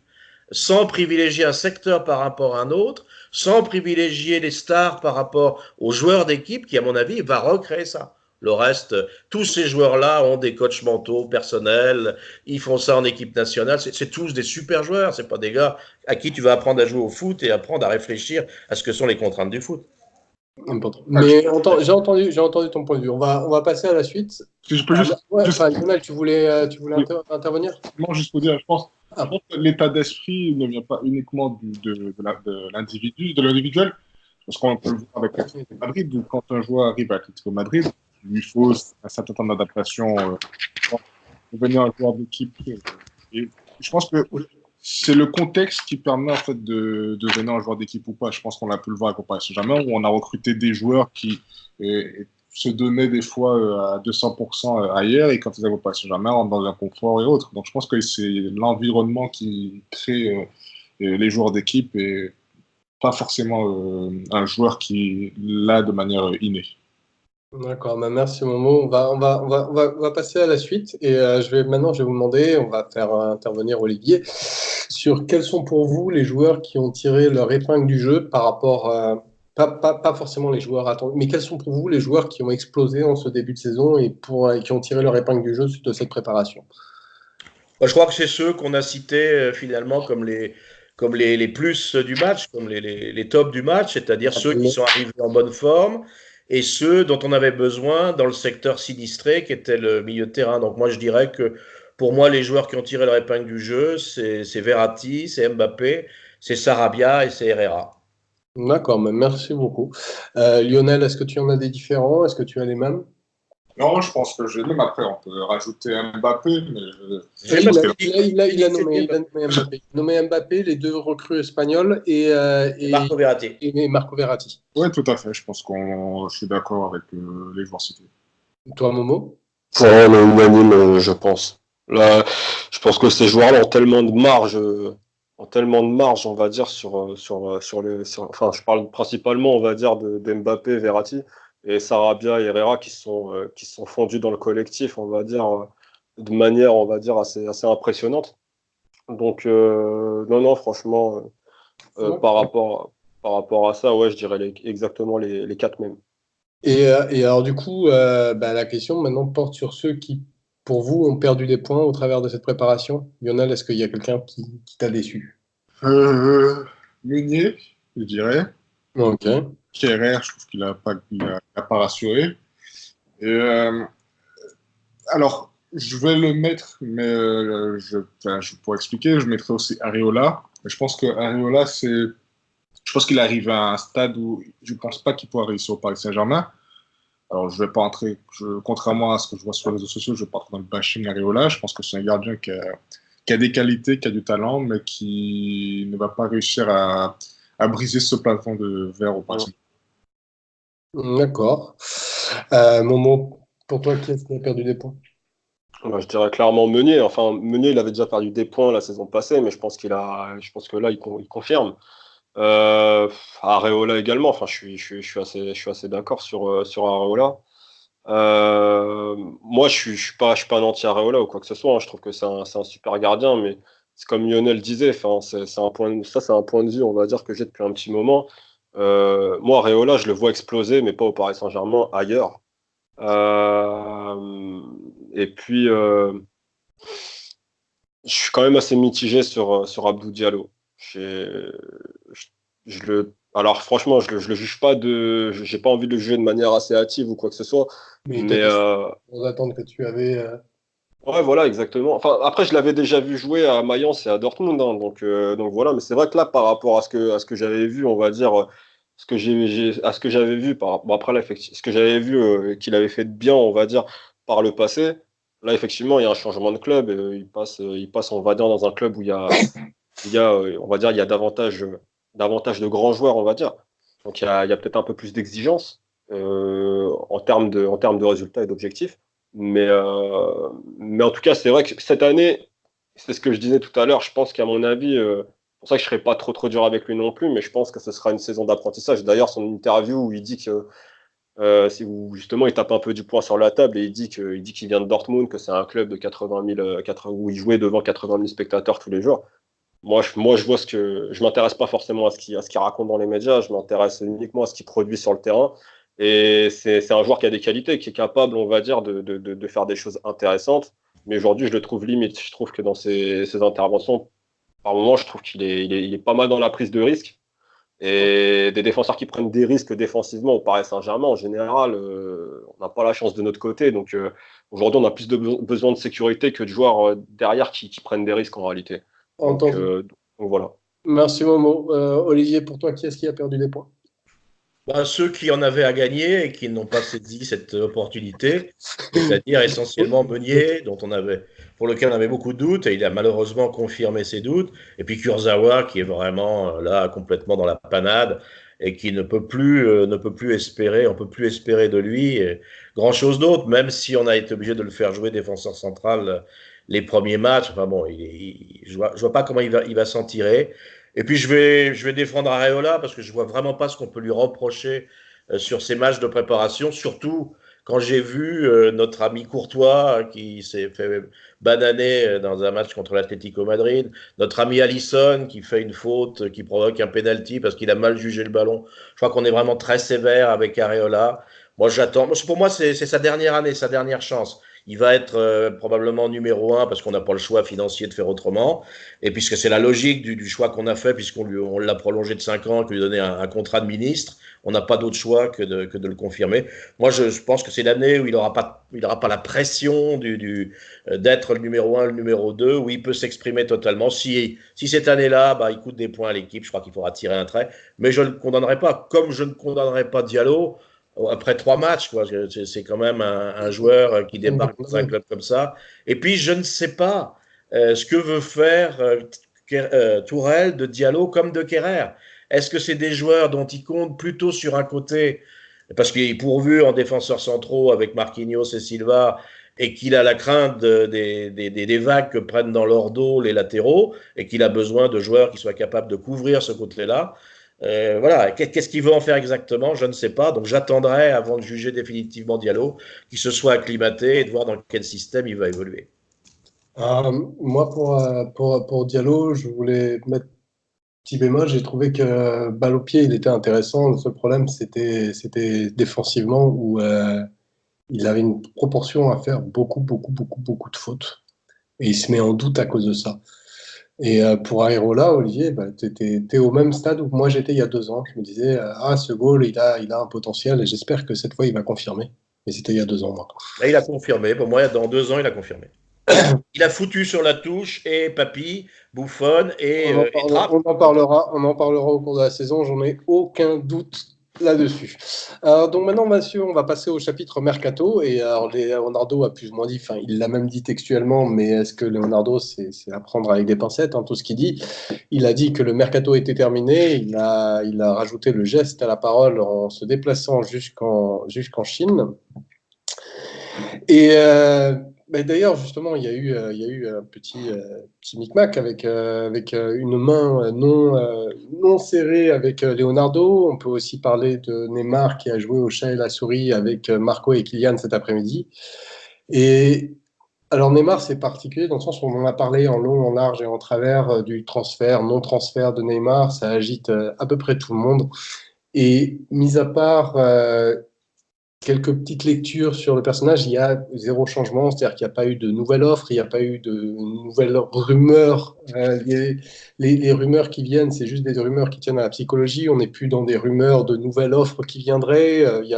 sans privilégier un secteur par rapport à un autre, sans privilégier les stars par rapport aux joueurs d'équipe, qui, à mon avis, va recréer ça. Le reste, tous ces joueurs-là ont des coachs mentaux personnels, ils font ça en équipe nationale, c'est tous des super joueurs, c'est pas des gars à qui tu vas apprendre à jouer au foot et apprendre à réfléchir à ce que sont les contraintes du foot. Mais j'ai entendu ton point de vue. On va passer à la suite. Si je peux juste. Lionel, tu voulais intervenir? Non, juste pour dire, je pense que l'état d'esprit ne vient pas uniquement de l'individu, de l'individuel, parce qu'on peut le voir avec l'Atlético Madrid, où quand un joueur arrive à l'Atlético Madrid, il lui faut un certain temps d'adaptation pour devenir un joueur d'équipe. Et je pense que c'est le contexte qui permet en fait de devenir un joueur d'équipe ou pas. Je pense qu'on a pu le voir avec le Paris Saint-Germain, où on a recruté des joueurs qui se donnaient des fois à 200% ailleurs, et quand ils arrivent au Paris Saint-Germain, on rentre dans un confort et autres. Donc je pense que c'est l'environnement qui crée les joueurs d'équipe et pas forcément un joueur qui l'a de manière innée. D'accord, merci Momo. On va passer à la suite et maintenant je vais vous demander, on va faire intervenir Olivier sur quels sont pour vous les joueurs qui ont tiré leur épingle du jeu par rapport, pas forcément les joueurs attendus, mais quels sont pour vous les joueurs qui ont explosé en ce début de saison et qui ont tiré leur épingle du jeu de cette préparation? Je crois que c'est ceux qu'on a cités finalement comme les plus du match, comme les tops du match, c'est-à-dire ceux qui sont arrivés en bonne forme et ceux dont on avait besoin dans le secteur sinistré qui était le milieu de terrain. Donc moi je dirais que pour moi les joueurs qui ont tiré leur épingle du jeu, c'est Verratti, c'est Mbappé, c'est Sarabia et c'est Herrera. D'accord, merci beaucoup. Lionel, est-ce que tu en as des différents? Est-ce que tu as les mêmes? Non, je pense que j'ai même après, on peut rajouter Mbappé, mais il a nommé Mbappé, les deux recrues espagnols et Marco Verratti. Et Marco Verratti. Oui, tout à fait. Je pense je suis d'accord avec les joueurs cités. Toi, Momo? On est unanime, je pense. Là, je pense que ces joueurs-là ont tellement de marge, on va dire, enfin, je parle principalement, on va dire, de Mbappé, Verratti et Sarabia et Herrera qui sont fondus dans le collectif, on va dire, de manière, on va dire, assez impressionnante. Donc, non, franchement, par rapport à ça, ouais, je dirais exactement les quatre mêmes. Et alors, du coup, la question maintenant porte sur ceux qui, pour vous, ont perdu des points au travers de cette préparation. Lionel, est-ce qu'il y a quelqu'un qui t'a déçu? Meunier, je dirais. Ok. Kerrer, je trouve qu'il n'a pas rassuré. Et, alors, je vais le mettre, mais je pourrais expliquer, je mettrai aussi Areola. Je pense que Areola, je pense qu'il arrive à un stade où je ne pense pas qu'il pourra réussir au Paris Saint-Germain. Alors, je ne vais pas entrer, contrairement à ce que je vois sur les réseaux sociaux, je ne vais pas entrer dans le bashing Areola. Je pense que c'est un gardien qui a des qualités, qui a du talent, mais qui ne va pas réussir à briser ce plafond de verre au Paris Saint-Germain. D'accord. Momo, pour toi, qui est-ce qui a perdu des points? Je dirais clairement Meunier. Enfin, Meunier, il avait déjà perdu des points la saison passée, mais je pense que là, il confirme. Areola également. Enfin, je suis assez d'accord sur Areola. Moi, je suis pas un anti-Areola ou quoi que ce soit. Hein. Je trouve que c'est un super gardien, mais c'est comme Lionel disait. Enfin, c'est un point de vue, on va dire, que j'ai depuis un petit moment. Moi, Areola, je le vois exploser, mais pas au Paris Saint-Germain, ailleurs. Et puis, je suis quand même assez mitigé sur Abdou Diallo. alors franchement, je le juge pas j'ai pas envie de le juger de manière assez hâtive ou quoi que ce soit. Mais Mais aux attentes que tu avais. ouais, voilà, exactement. Enfin, après, je l'avais déjà vu jouer à Mayence et à Dortmund, hein, donc voilà. Mais c'est vrai que là, par rapport à ce que j'avais vu, on va dire, à ce que j'avais vu bon, après là, ce que j'avais vu qu'il avait fait de bien, on va dire, par le passé. Là, effectivement, il y a un changement de club. Il passe, on va dire, dans un club où on va dire, il y a davantage de grands joueurs, on va dire. Donc, il y a peut-être un peu plus d'exigence en termes de résultats et d'objectifs. Mais en tout cas, c'est vrai que cette année, c'est ce que je disais tout à l'heure, je pense qu'à mon avis, c'est pour ça que je ne serai pas trop dur avec lui non plus, mais je pense que ce sera une saison d'apprentissage. D'ailleurs, son interview où il dit que où justement il tape un peu du poing sur la table et il dit qu'il vient de Dortmund, que c'est un club de 80 000, où il jouait devant 80 000 spectateurs tous les jours. Moi, je vois je m'intéresse pas forcément à ce qu'il raconte dans les médias, je m'intéresse uniquement à ce qu'il produit sur le terrain. Et c'est un joueur qui a des qualités, qui est capable, on va dire, de faire des choses intéressantes. Mais aujourd'hui, je le trouve limite. Je trouve que dans ses interventions, par moments, je trouve il est pas mal dans la prise de risque. Et des défenseurs qui prennent des risques défensivement au Paris Saint-Germain, en général, on n'a pas la chance de notre côté. Donc aujourd'hui, on a plus de besoin de sécurité que de joueurs derrière qui prennent des risques en réalité. Entendu. Donc voilà. Merci Momo. Olivier, pour toi, qui est-ce qui a perdu des points? Bah, ceux qui en avaient à gagner et qui n'ont pas saisi cette opportunité, c'est-à-dire essentiellement Meunier, pour lequel on avait beaucoup de doutes, et il a malheureusement confirmé ses doutes, et puis Kurzawa, qui est vraiment là complètement dans la panade, et qui ne peut plus espérer, on peut plus espérer de lui grand-chose d'autre, même si on a été obligé de le faire jouer défenseur central les premiers matchs. Enfin bon, je vois pas comment il va s'en tirer. Et puis je vais défendre Areola parce que je vois vraiment pas ce qu'on peut lui reprocher sur ces matchs de préparation, surtout quand j'ai vu notre ami Courtois qui s'est fait bananer dans un match contre l'Atlético Madrid, notre ami Alisson qui fait une faute, qui provoque un penalty parce qu'il a mal jugé le ballon. Je crois qu'on est vraiment très sévère avec Areola. Moi, j'attends. Pour moi, c'est sa dernière année, sa dernière chance. Il va être probablement numéro 1 parce qu'on n'a pas le choix financier de faire autrement. Et puisque c'est la logique du choix qu'on a fait, on l'a prolongé de 5 ans, qu'il lui donnait un contrat de ministre, on n'a pas d'autre choix que de le confirmer. Moi, je pense que c'est l'année où il n'aura pas la pression d'être le numéro 1, le numéro 2, où il peut s'exprimer totalement. Si cette année-là, il coûte des points à l'équipe, je crois qu'il faudra tirer un trait. Mais je ne le condamnerai pas, comme je ne condamnerai pas Diallo après 3 matchs, quoi. C'est quand même un joueur qui débarque dans un club comme ça. Et puis, je ne sais pas ce que veut faire Tourelle de Diallo comme de Kerrer. Est-ce que c'est des joueurs dont il compte plutôt sur un côté, parce qu'il est pourvu en défenseurs centraux avec Marquinhos et Silva, et qu'il a la crainte des vagues que prennent dans leur dos les latéraux, et qu'il a besoin de joueurs qui soient capables de couvrir ce côté-là. Voilà, qu'est-ce qu'il veut en faire exactement? Je ne sais pas. Donc j'attendrai avant de juger définitivement Diallo, qu'il se soit acclimaté et de voir dans quel système il va évoluer. Moi, pour Diallo, je voulais mettre petit bémol. J'ai trouvé que balle au pied, il était intéressant. Le seul problème, c'était défensivement où il avait une proportion à faire beaucoup de fautes. Et il se met en doute à cause de ça. Et pour Areola, Olivier, t'es au même stade où moi j'étais il y a 2 ans. Je me disais, ce goal, il a un potentiel et j'espère que cette fois il va confirmer. Mais c'était il y a 2 ans, moi. Là, il a confirmé. Pour moi, dans 2 ans, il a confirmé. Il a foutu sur la touche et Papy, Buffon et Trapp. On en parlera au cours de la saison, j'en ai aucun doute là-dessus. Donc maintenant, Mathieu, on va passer au chapitre Mercato. Et alors, Leonardo a plus ou moins dit, enfin, il l'a même dit textuellement, mais est-ce que Leonardo, c'est à prendre avec des pincettes, hein, tout ce qu'il dit. Il a dit que le Mercato était terminé, il a rajouté le geste à la parole en se déplaçant jusqu'en Chine. Et d'ailleurs, justement, il y a eu un petit micmac avec une main non serrée avec Leonardo. On peut aussi parler de Neymar qui a joué au chat et la souris avec Marco et Kylian cet après-midi. Et alors Neymar, c'est particulier dans le sens où on en a parlé en long, en large et en travers du transfert, non-transfert de Neymar. Ça agite à peu près tout le monde. Et mis à part quelques petites lectures sur le personnage, il y a zéro changement, c'est-à-dire qu'il n'y a pas eu de nouvelle offre, il n'y a pas eu de nouvelles rumeurs. Les rumeurs qui viennent, c'est juste des rumeurs qui tiennent à la psychologie. On n'est plus dans des rumeurs de nouvelles offres qui viendraient. Il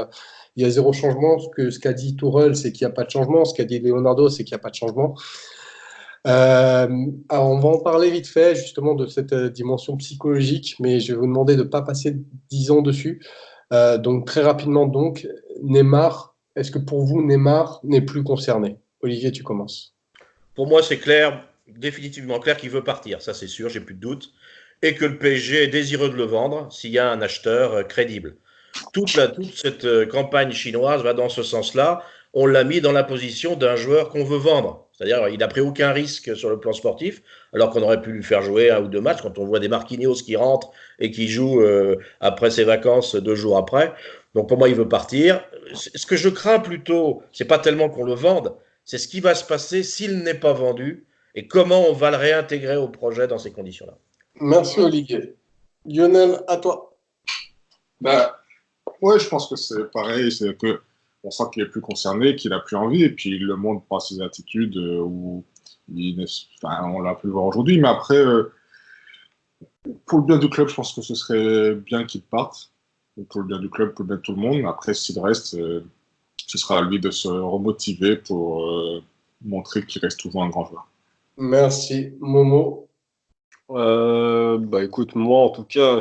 y a zéro changement. Ce qu'a dit Tourelle, c'est qu'il n'y a pas de changement. Ce qu'a dit Leonardo, c'est qu'il n'y a pas de changement. Alors on va en parler vite fait justement de cette dimension psychologique, mais je vais vous demander de ne pas passer 10 ans dessus. Donc très rapidement, donc Neymar, est-ce que pour vous Neymar n'est plus concerné? Olivier, tu commences. Pour moi, c'est clair, définitivement clair qu'il veut partir, ça c'est sûr, j'ai plus de doute, et que le PSG est désireux de le vendre s'il y a un acheteur crédible. Toute cette campagne chinoise va dans ce sens-là. On l'a mis dans la position d'un joueur qu'on veut vendre. C'est-à-dire, il n'a pris aucun risque sur le plan sportif, alors qu'on aurait pu lui faire jouer 1 ou 2 matchs. Quand on voit des Marquinhos qui rentrent et qui jouent après ses vacances 2 jours après. Donc pour moi, il veut partir. Ce que je crains plutôt, c'est pas tellement qu'on le vende, c'est ce qui va se passer s'il n'est pas vendu et comment on va le réintégrer au projet dans ces conditions-là. Merci Olivier. Lionel, à toi. Bah, ouais, je pense que c'est pareil, c'est que on sent qu'il est plus concerné, qu'il a plus envie, et puis il le montre par ses attitudes où on l'a pu le voir aujourd'hui. Mais après, pour le bien du club, je pense que ce serait bien qu'il parte. Pour le bien du club, pour le bien de tout le monde. Après, s'il reste, ce sera à lui de se remotiver pour montrer qu'il reste toujours un grand joueur. Merci. Momo. Bah écoute, moi en tout cas,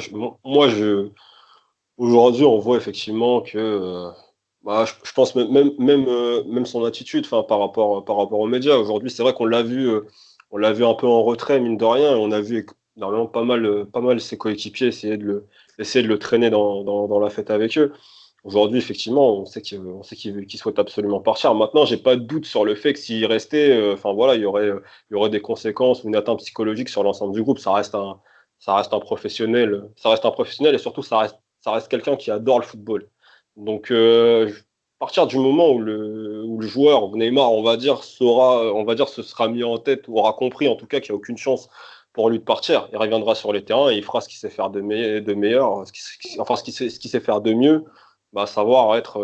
aujourd'hui, on voit effectivement que bah, je pense même son attitude, enfin par rapport aux médias. Aujourd'hui, c'est vrai qu'on l'a vu un peu en retrait, mine de rien, et on a vu normalement pas mal ses coéquipiers essayer de le traîner dans la fête avec eux. Aujourd'hui, effectivement, on sait qu'il souhaite absolument partir. Maintenant, j'ai pas de doute sur le fait que s'il restait, enfin voilà, il y aurait des conséquences ou une atteinte psychologique sur l'ensemble du groupe. Ça reste un professionnel, et surtout ça reste quelqu'un qui adore le football. Donc, à partir du moment où le joueur, Neymar, se sera mis en tête ou aura compris en tout cas qu'il n'y a aucune chance pour lui de partir, il reviendra sur les terrains et il fera ce qu'il sait faire de meilleur, ce qu'il sait faire de mieux, bah, savoir être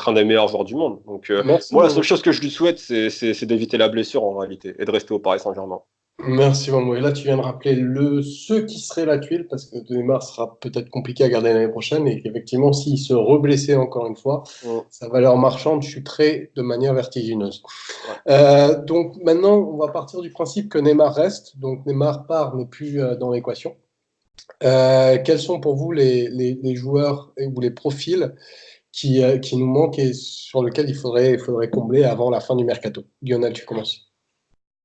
un des meilleurs joueurs du monde. Donc, Merci, moi, la Momo. seule chose que je lui souhaite, c'est d'éviter la blessure en réalité et de rester au Paris Saint-Germain. Merci Momo. Et là, tu viens de rappeler ceux qui seraient la tuile, parce que Neymar sera peut-être compliqué à garder l'année prochaine, et qu'effectivement, s'il se reblessait encore une fois, Mm. sa valeur marchande chuterait de manière vertigineuse. Ouais. Donc maintenant, on va partir du principe que Neymar reste. Donc Neymar part, n'est plus dans l'équation. Quels sont pour vous les joueurs ou les profils qui nous manquent et sur lesquels il faudrait combler avant la fin du mercato? Lionel, tu commences.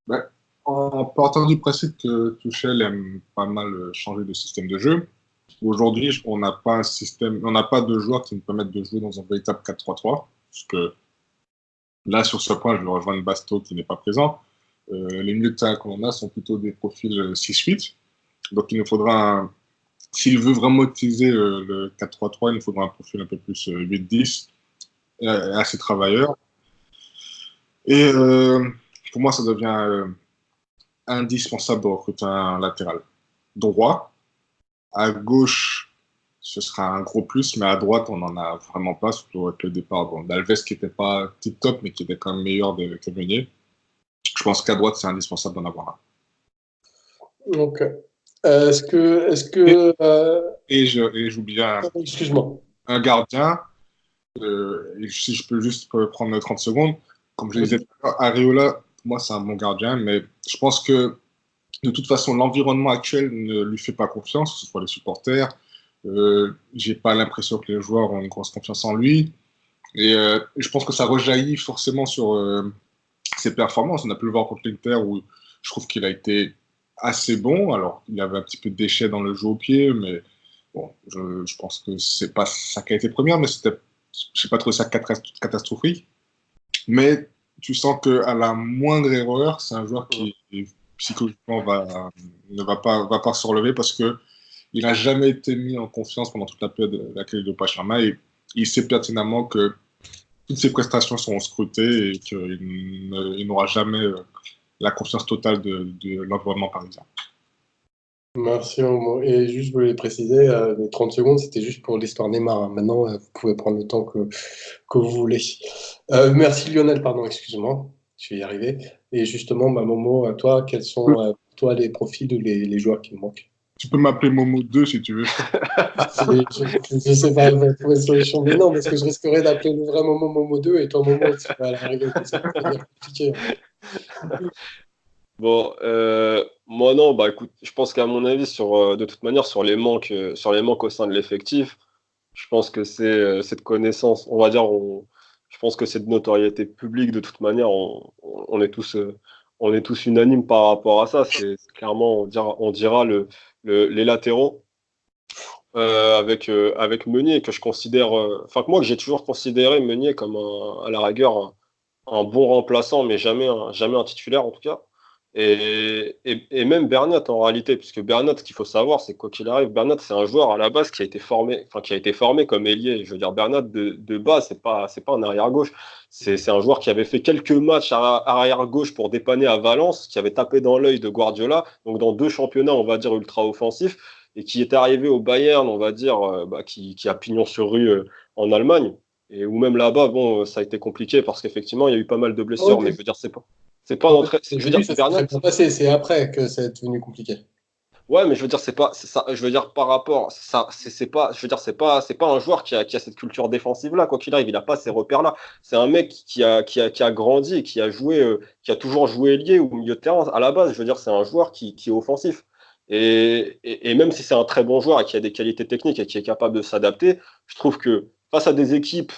Ouais. En partant du principe que Tuchel aime pas mal changer de système de jeu, aujourd'hui, on n'a pas de joueurs qui nous permettent de jouer dans un véritable 4-3-3. Parce que là, sur ce point, je vais rejoindre Basto qui n'est pas présent. Les milieux de terrain qu'on a sont plutôt des profils 6-8. Donc, il nous faudra s'il veut vraiment utiliser le 4-3-3, il nous faudra un profil un peu plus 8-10, assez travailleur. Et pour moi, ça devient indispensable de recruter un latéral droit. À gauche, ce sera un gros plus, mais à droite, on n'en a vraiment pas, surtout avec le départ d'Alves qui n'était pas tip-top, mais qui était quand même meilleur que Meunier. Je pense qu'à droite, c'est indispensable d'en avoir un. Donc, est-ce que Et j'oublie excuse-moi. un gardien. Si je peux juste prendre 30 secondes, comme je le disais, Areola, pour moi, c'est un bon gardien, mais je pense que de toute façon, l'environnement actuel ne lui fait pas confiance, que ce soit les supporters. J'ai pas l'impression que les joueurs ont une grosse confiance en lui. Et je pense que ça rejaillit forcément sur ses performances. On a pu le voir contre l'Inter où je trouve qu'il a été assez bon. Alors, il avait un petit peu de déchets dans le jeu au pied, mais bon, je pense que c'est pas sa qualité première, mais je n'ai pas trouvé ça catastrophique. Mais tu sens qu'à la moindre erreur, c'est un joueur qui psychologiquement va pas se relever parce qu'il n'a jamais été mis en confiance pendant toute la période de la carrière de Pacharma et il sait pertinemment que toutes ses prestations seront scrutées et qu'il n'aura jamais la confiance totale de l'environnement parisien. Merci Momo. Et juste, je voulais préciser, les 30 secondes, c'était juste pour l'histoire Neymar, hein. Maintenant, vous pouvez prendre le temps que vous voulez. Merci Lionel, pardon, excuse-moi, je vais y arriver. Et justement, bah, Momo, à toi, quels sont pour toi les profils ou les joueurs qui me manquent? Tu peux m'appeler Momo 2 si tu veux. Je sais pas, elle va trouver une solution. Mais non, parce que je risquerais d'appeler le vrai Momo Momo 2 et toi Momo, tu vas arriver comme ça va devenir compliqué, hein. Bon, moi non, bah écoute, je pense qu'à mon avis, de toute manière, sur les manques au sein de l'effectif, je pense que c'est cette connaissance, on va dire, je pense que c'est de notoriété publique de toute manière, on est tous unanimes par rapport à ça. C'est clairement, on dira les latéraux avec Meunier, que je considère, enfin que moi que j'ai toujours considéré Meunier comme à la rigueur un bon remplaçant, mais jamais un titulaire en tout cas. Et même Bernat en réalité, puisque Bernat, ce qu'il faut savoir, c'est quoi qu'il arrive, Bernat c'est un joueur à la base qui a été formé comme ailier. Je veux dire, Bernat de base, c'est pas un arrière gauche, c'est un joueur qui avait fait quelques matchs à arrière gauche pour dépanner à Valence, qui avait tapé dans l'œil de Guardiola, donc dans deux championnats, on va dire ultra offensifs, et qui est arrivé au Bayern, on va dire, qui a pignon sur rue en Allemagne. Et où même là-bas, bon, ça a été compliqué parce qu'effectivement, il y a eu pas mal de blessures, mais je veux dire, c'est pas d'entrée. Au Je veux dire, début, ça s'est Bernat, très bien passé, c'est après que c'est devenu compliqué. ouais, mais je veux dire, c'est pas, c'est ça, je veux dire, par rapport, ça, c'est pas, je veux dire, c'est pas un joueur qui a cette culture défensive-là, quoi qu'il arrive, il a pas ces repères-là. C'est un mec qui a grandi et qui a joué, qui a toujours joué ailier ou milieu de terrain. À la base, je veux dire, c'est un joueur qui est offensif. Et même si c'est un très bon joueur et qui a des qualités techniques et qui est capable de s'adapter, je trouve que face à des équipes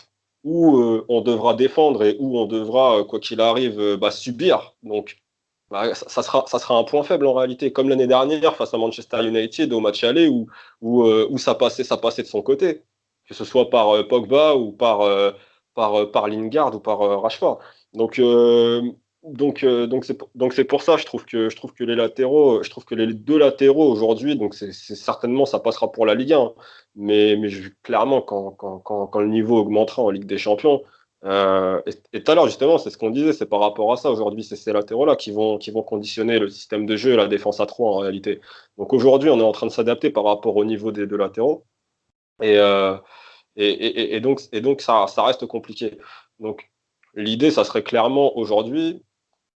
où on devra défendre et où on devra, quoi qu'il arrive, subir, donc bah, ça sera un point faible en réalité, comme l'année dernière face à Manchester United au match aller où ça passait de son côté, que ce soit par Pogba ou par Lingard ou par Rashford. Donc, euh, donc c'est pour ça, je trouve que les latéraux, je trouve que les deux latéraux aujourd'hui, donc c'est certainement ça passera pour la Ligue 1, hein. Mais clairement quand le niveau augmentera en Ligue des Champions. Et tout à l'heure, justement, c'est ce qu'on disait, c'est par rapport à ça. Aujourd'hui, c'est ces latéraux-là qui vont conditionner le système de jeu et la défense à 3 en réalité. Donc aujourd'hui, on est en train de s'adapter par rapport au niveau des deux latéraux. Et, euh, et donc ça reste compliqué. Donc l'idée, ça serait clairement aujourd'hui,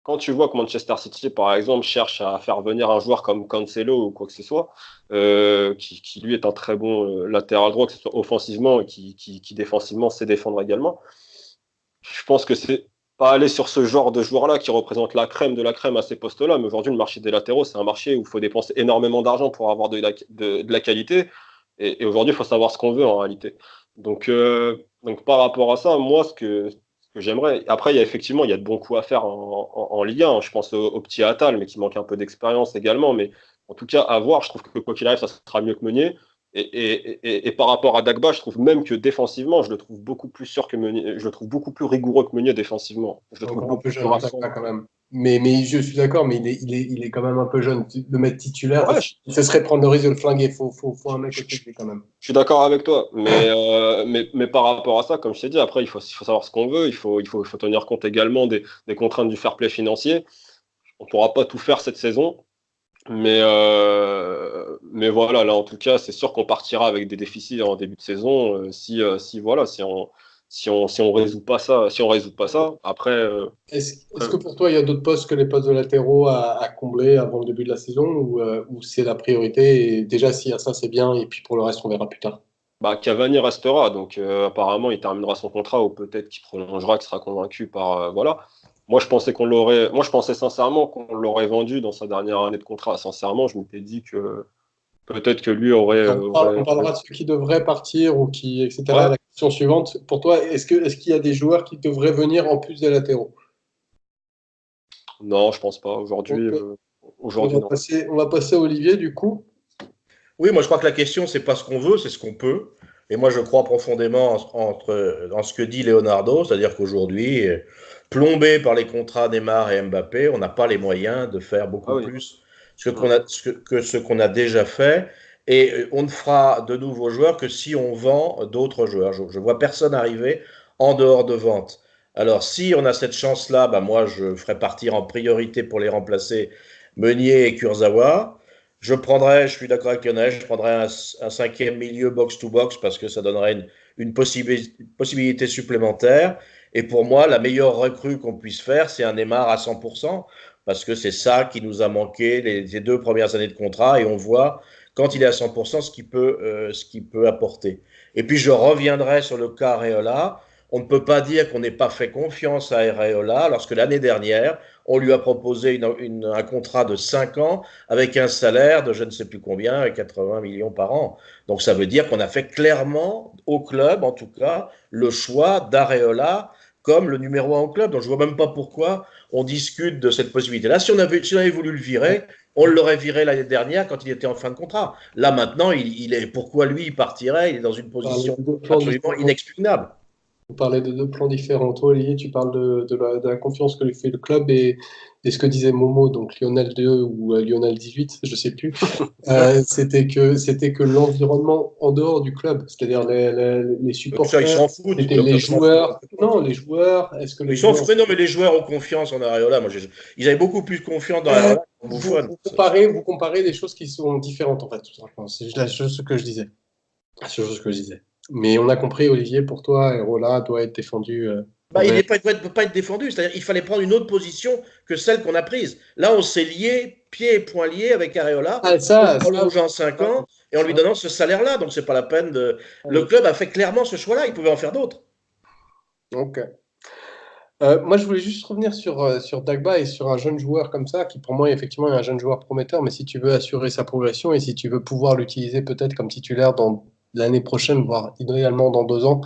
quand tu vois que Manchester City, par exemple, cherche à faire venir un joueur comme Cancelo ou quoi que ce soit, qui lui est un très bon latéral droit, que ce soit offensivement et qui défensivement sait défendre également. Je pense que c'est pas aller sur ce genre de joueur-là qui représente la crème de la crème à ces postes-là. Mais aujourd'hui, le marché des latéraux, c'est un marché où il faut dépenser énormément d'argent pour avoir de la qualité. Et aujourd'hui, il faut savoir ce qu'on veut en réalité. Donc par rapport à ça, moi, ce que j'aimerais. Après, il y a de bons coups à faire en Ligue 1. Je pense au petit Attal, mais qui manque un peu d'expérience également. Mais en tout cas, à voir, je trouve que quoi qu'il arrive, ça sera mieux que Meunier. Et par rapport à Dagba, je trouve même que défensivement, je le trouve beaucoup plus sûr que Meunier, je le trouve beaucoup plus rigoureux que Meunier défensivement. Je le trouve Encore un beaucoup peu plus jeune, rassurant. Dagba, quand même. Mais je suis d'accord, mais il est quand même un peu jeune. Le mettre titulaire, Ouais, ce serait prendre le risque de le flinguer. Faut un mec je, au quand même. je suis d'accord avec toi, mais par rapport à ça, comme je t'ai dit, après, il faut savoir ce qu'on veut, il faut tenir compte également des contraintes du fair play financier. On ne pourra pas tout faire cette saison, mais voilà, là en tout cas, c'est sûr qu'on partira avec des déficits en début de saison si on résout pas ça, si on résout pas ça. Après, Est-ce que pour toi, il y a d'autres postes que les postes de latéraux à combler avant le début de la saison ou c'est la priorité? Et déjà, s'il y a ça, c'est bien. Et puis pour le reste, on verra plus tard. Cavani restera, donc apparemment il terminera son contrat ou peut-être qu'il prolongera, qu'il sera convaincu par voilà. Moi je pensais sincèrement qu'on l'aurait vendu dans sa dernière année de contrat. Sincèrement, je m'étais dit que peut-être que lui On parlera de ceux qui devraient partir ou qui, etc. Ouais, La question suivante. Pour toi, est-ce qu'il y a des joueurs qui devraient venir en plus des latéraux? non, je pense pas. Donc, Aujourd'hui non. on va passer à Olivier, du coup. Oui, moi je crois que la question, c'est pas ce qu'on veut, c'est ce qu'on peut. Et moi je crois profondément en ce que dit Leonardo, c'est-à-dire qu'aujourd'hui, plombé par les contrats Neymar et Mbappé, on n'a pas les moyens de faire Ah beaucoup oui. plus que ce qu'on a déjà fait. Et on ne fera de nouveaux joueurs que si on vend d'autres joueurs. Je vois personne arriver en dehors de vente. Alors si on a cette chance-là, bah moi je ferai partir en priorité pour les remplacer Meunier et Kurzawa. je suis d'accord avec Lionel, je prendrais un cinquième milieu box-to-box parce que ça donnerait une possibilité supplémentaire. Et pour moi, la meilleure recrue qu'on puisse faire, c'est un Neymar à 100%, parce que c'est ça qui nous a manqué les 2 premières années de contrat, et on voit quand il est à 100% ce qu'il peut apporter. Et puis je reviendrai sur le cas Areola. On ne peut pas dire qu'on n'ait pas fait confiance à Areola lorsque l'année dernière, on lui a proposé un contrat de 5 ans avec un salaire de je ne sais plus combien, 80 millions par an. Donc ça veut dire qu'on a fait clairement, au club en tout cas, le choix d'Areola comme le numéro 1 au club. Donc je ne vois même pas pourquoi on discute de cette possibilité-là. Si on avait voulu le virer, on l'aurait viré l'année dernière quand il était en fin de contrat. Là maintenant, pourquoi lui il partirait? Il est dans une position absolument inexpugnable. Vous parlez de deux plans différents. Toi, Olivier, tu parles de la confiance que lui fait le club et ce que disait Momo, donc Lionel 2 ou Lionel 18, je ne sais plus. C'était que l'environnement en dehors du club, c'est-à-dire les supporters, ils s'en foutent. c'était les joueurs. Non, les joueurs, est-ce que les joueurs... Non, mais les joueurs ont confiance en Areola. Ils avaient beaucoup plus confiance dans Areola qu'en Buffon. Vous comparez des choses qui sont différentes, en fait, tout simplement. C'est la chose que je disais. C'est la chose que je disais. Mais on a compris, Olivier, pour toi, Areola doit être défendu. Il ne peut pas être défendu. C'est-à-dire qu'il fallait prendre une autre position que celle qu'on a prise. Là, on s'est lié, pieds et poings liés avec Areola, en prolongeant 5 ans et en lui donnant ce salaire-là. Donc, ce n'est pas la peine de. Le club a fait clairement ce choix-là. Il pouvait en faire d'autres. Ok. Moi, je voulais juste revenir sur Dagba et sur un jeune joueur comme ça, qui pour moi, effectivement, est un jeune joueur prometteur, mais si tu veux assurer sa progression et si tu veux pouvoir l'utiliser peut-être comme titulaire dans l'année prochaine, voire idéalement dans 2 ans,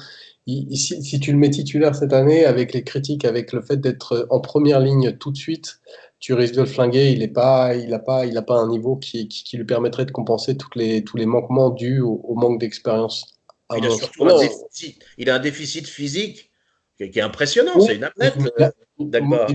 si tu le mets titulaire cette année, avec les critiques, avec le fait d'être en première ligne tout de suite, tu risques de le flinguer. Il n'a pas un niveau qui lui permettrait de compenser tous les manquements dus au manque d'expérience. Il a surtout un déficit physique qui est impressionnant. Oui. C'est une athlète, Dagba.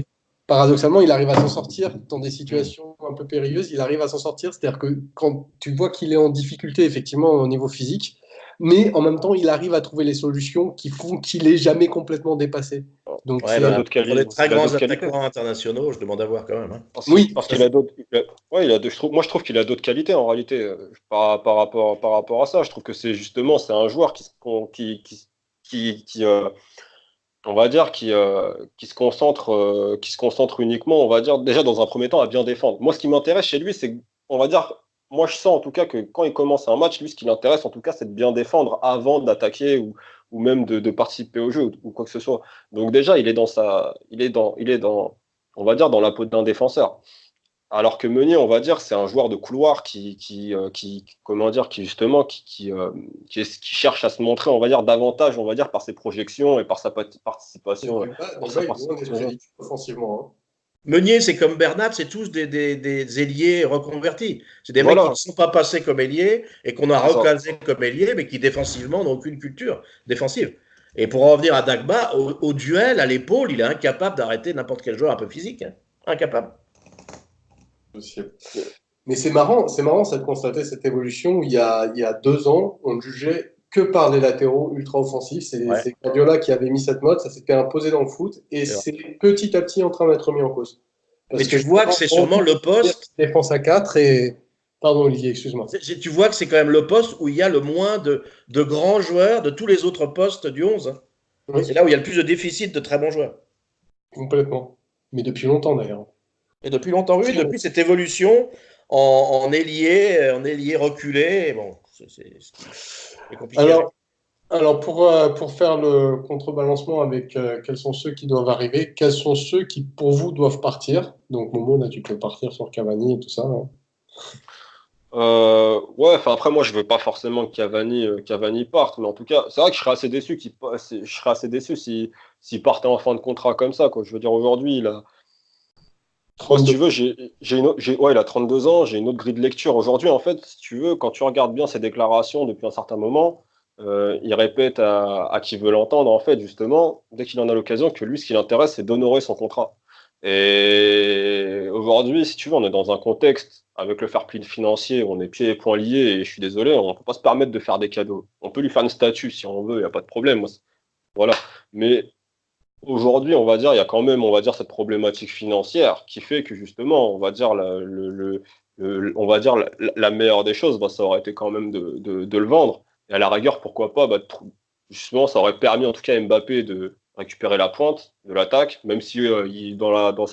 Paradoxalement, il arrive à s'en sortir dans des situations un peu périlleuses. Il arrive à s'en sortir, c'est-à-dire que quand tu vois qu'il est en difficulté effectivement au niveau physique, mais en même temps, il arrive à trouver les solutions qui font qu'il est jamais complètement dépassé. Donc, pour les très grands attaquants internationaux, je demande à voir quand même. Hein. Parce qu'il a d'autres. Moi, je trouve qu'il a d'autres qualités en réalité par rapport à ça. Je trouve que c'est un joueur on va dire, qui se concentre uniquement, on va dire, déjà dans un premier temps, à bien défendre. Moi, ce qui m'intéresse chez lui, c'est, on va dire, moi, je sens en tout cas que quand il commence un match, lui, ce qui l'intéresse, en tout cas, c'est de bien défendre avant d'attaquer ou même de participer au jeu ou quoi que ce soit. Donc déjà, il est dans, on va dire, dans la peau d'un défenseur. Alors que Meunier, on va dire, c'est un joueur de couloir qui cherche à se montrer, on va dire, davantage, on va dire, par ses projections et par sa participation. Offensivement. Hein. Meunier, c'est comme Bernat, c'est tous des ailiers reconvertis. C'est des mecs qui ne sont pas passés comme ailiers et qu'on a recasés comme ailiers, mais qui défensivement n'ont aucune culture défensive. Et pour en revenir à Dagba, au duel, à l'épaule, il est incapable d'arrêter n'importe quel joueur un peu physique. Hein. Incapable. Mais c'est marrant ça de constater cette évolution où il y a 2 ans, on ne jugeait que par les latéraux ultra offensifs. C'est Guardiola qui avait mis cette mode, ça s'était imposé dans le foot et c'est petit à petit en train d'être mis en cause. Mais tu vois que c'est sûrement le poste. Défense à 4 et. Pardon, Olivier, excuse-moi. Tu vois que c'est quand même le poste où il y a le moins de grands joueurs de tous les autres postes du 11. Oui. C'est là où il y a le plus de déficit de très bons joueurs. Complètement. Mais depuis longtemps d'ailleurs. Et depuis longtemps, oui, depuis cette évolution en ailier reculé. Bon, c'est compliqué. Alors pour faire le contrebalancement avec quels sont ceux qui doivent arriver, quels sont ceux qui pour vous doivent partir? Donc Momo, là tu peux partir sur Cavani et tout ça. Hein. Après moi je veux pas forcément que Cavani parte, mais en tout cas c'est vrai que je serais assez déçu s'il partait en fin de contrat comme ça, quoi. Je veux dire aujourd'hui il a. Moi, si tu veux, il a 32 ans, j'ai une autre grille de lecture. Aujourd'hui, en fait, si tu veux, quand tu regardes bien ses déclarations depuis un certain moment, il répète à qui veut l'entendre, en fait, justement, dès qu'il en a l'occasion, que lui, ce qui l'intéresse, c'est d'honorer son contrat. Et aujourd'hui, si tu veux, on est dans un contexte, avec le fair play financier, où on est pieds et poings liés, et je suis désolé, on ne peut pas se permettre de faire des cadeaux. On peut lui faire une statue si on veut, il n'y a pas de problème. Voilà. Mais aujourd'hui, on va dire, il y a quand même, on va dire, cette problématique financière qui fait que justement, on va dire, on va dire la meilleure des choses, bah, ça aurait été quand même de le vendre. Et à la rigueur, pourquoi pas, bah, justement, ça aurait permis en tout cas à Mbappé de récupérer la pointe de l'attaque, même si dans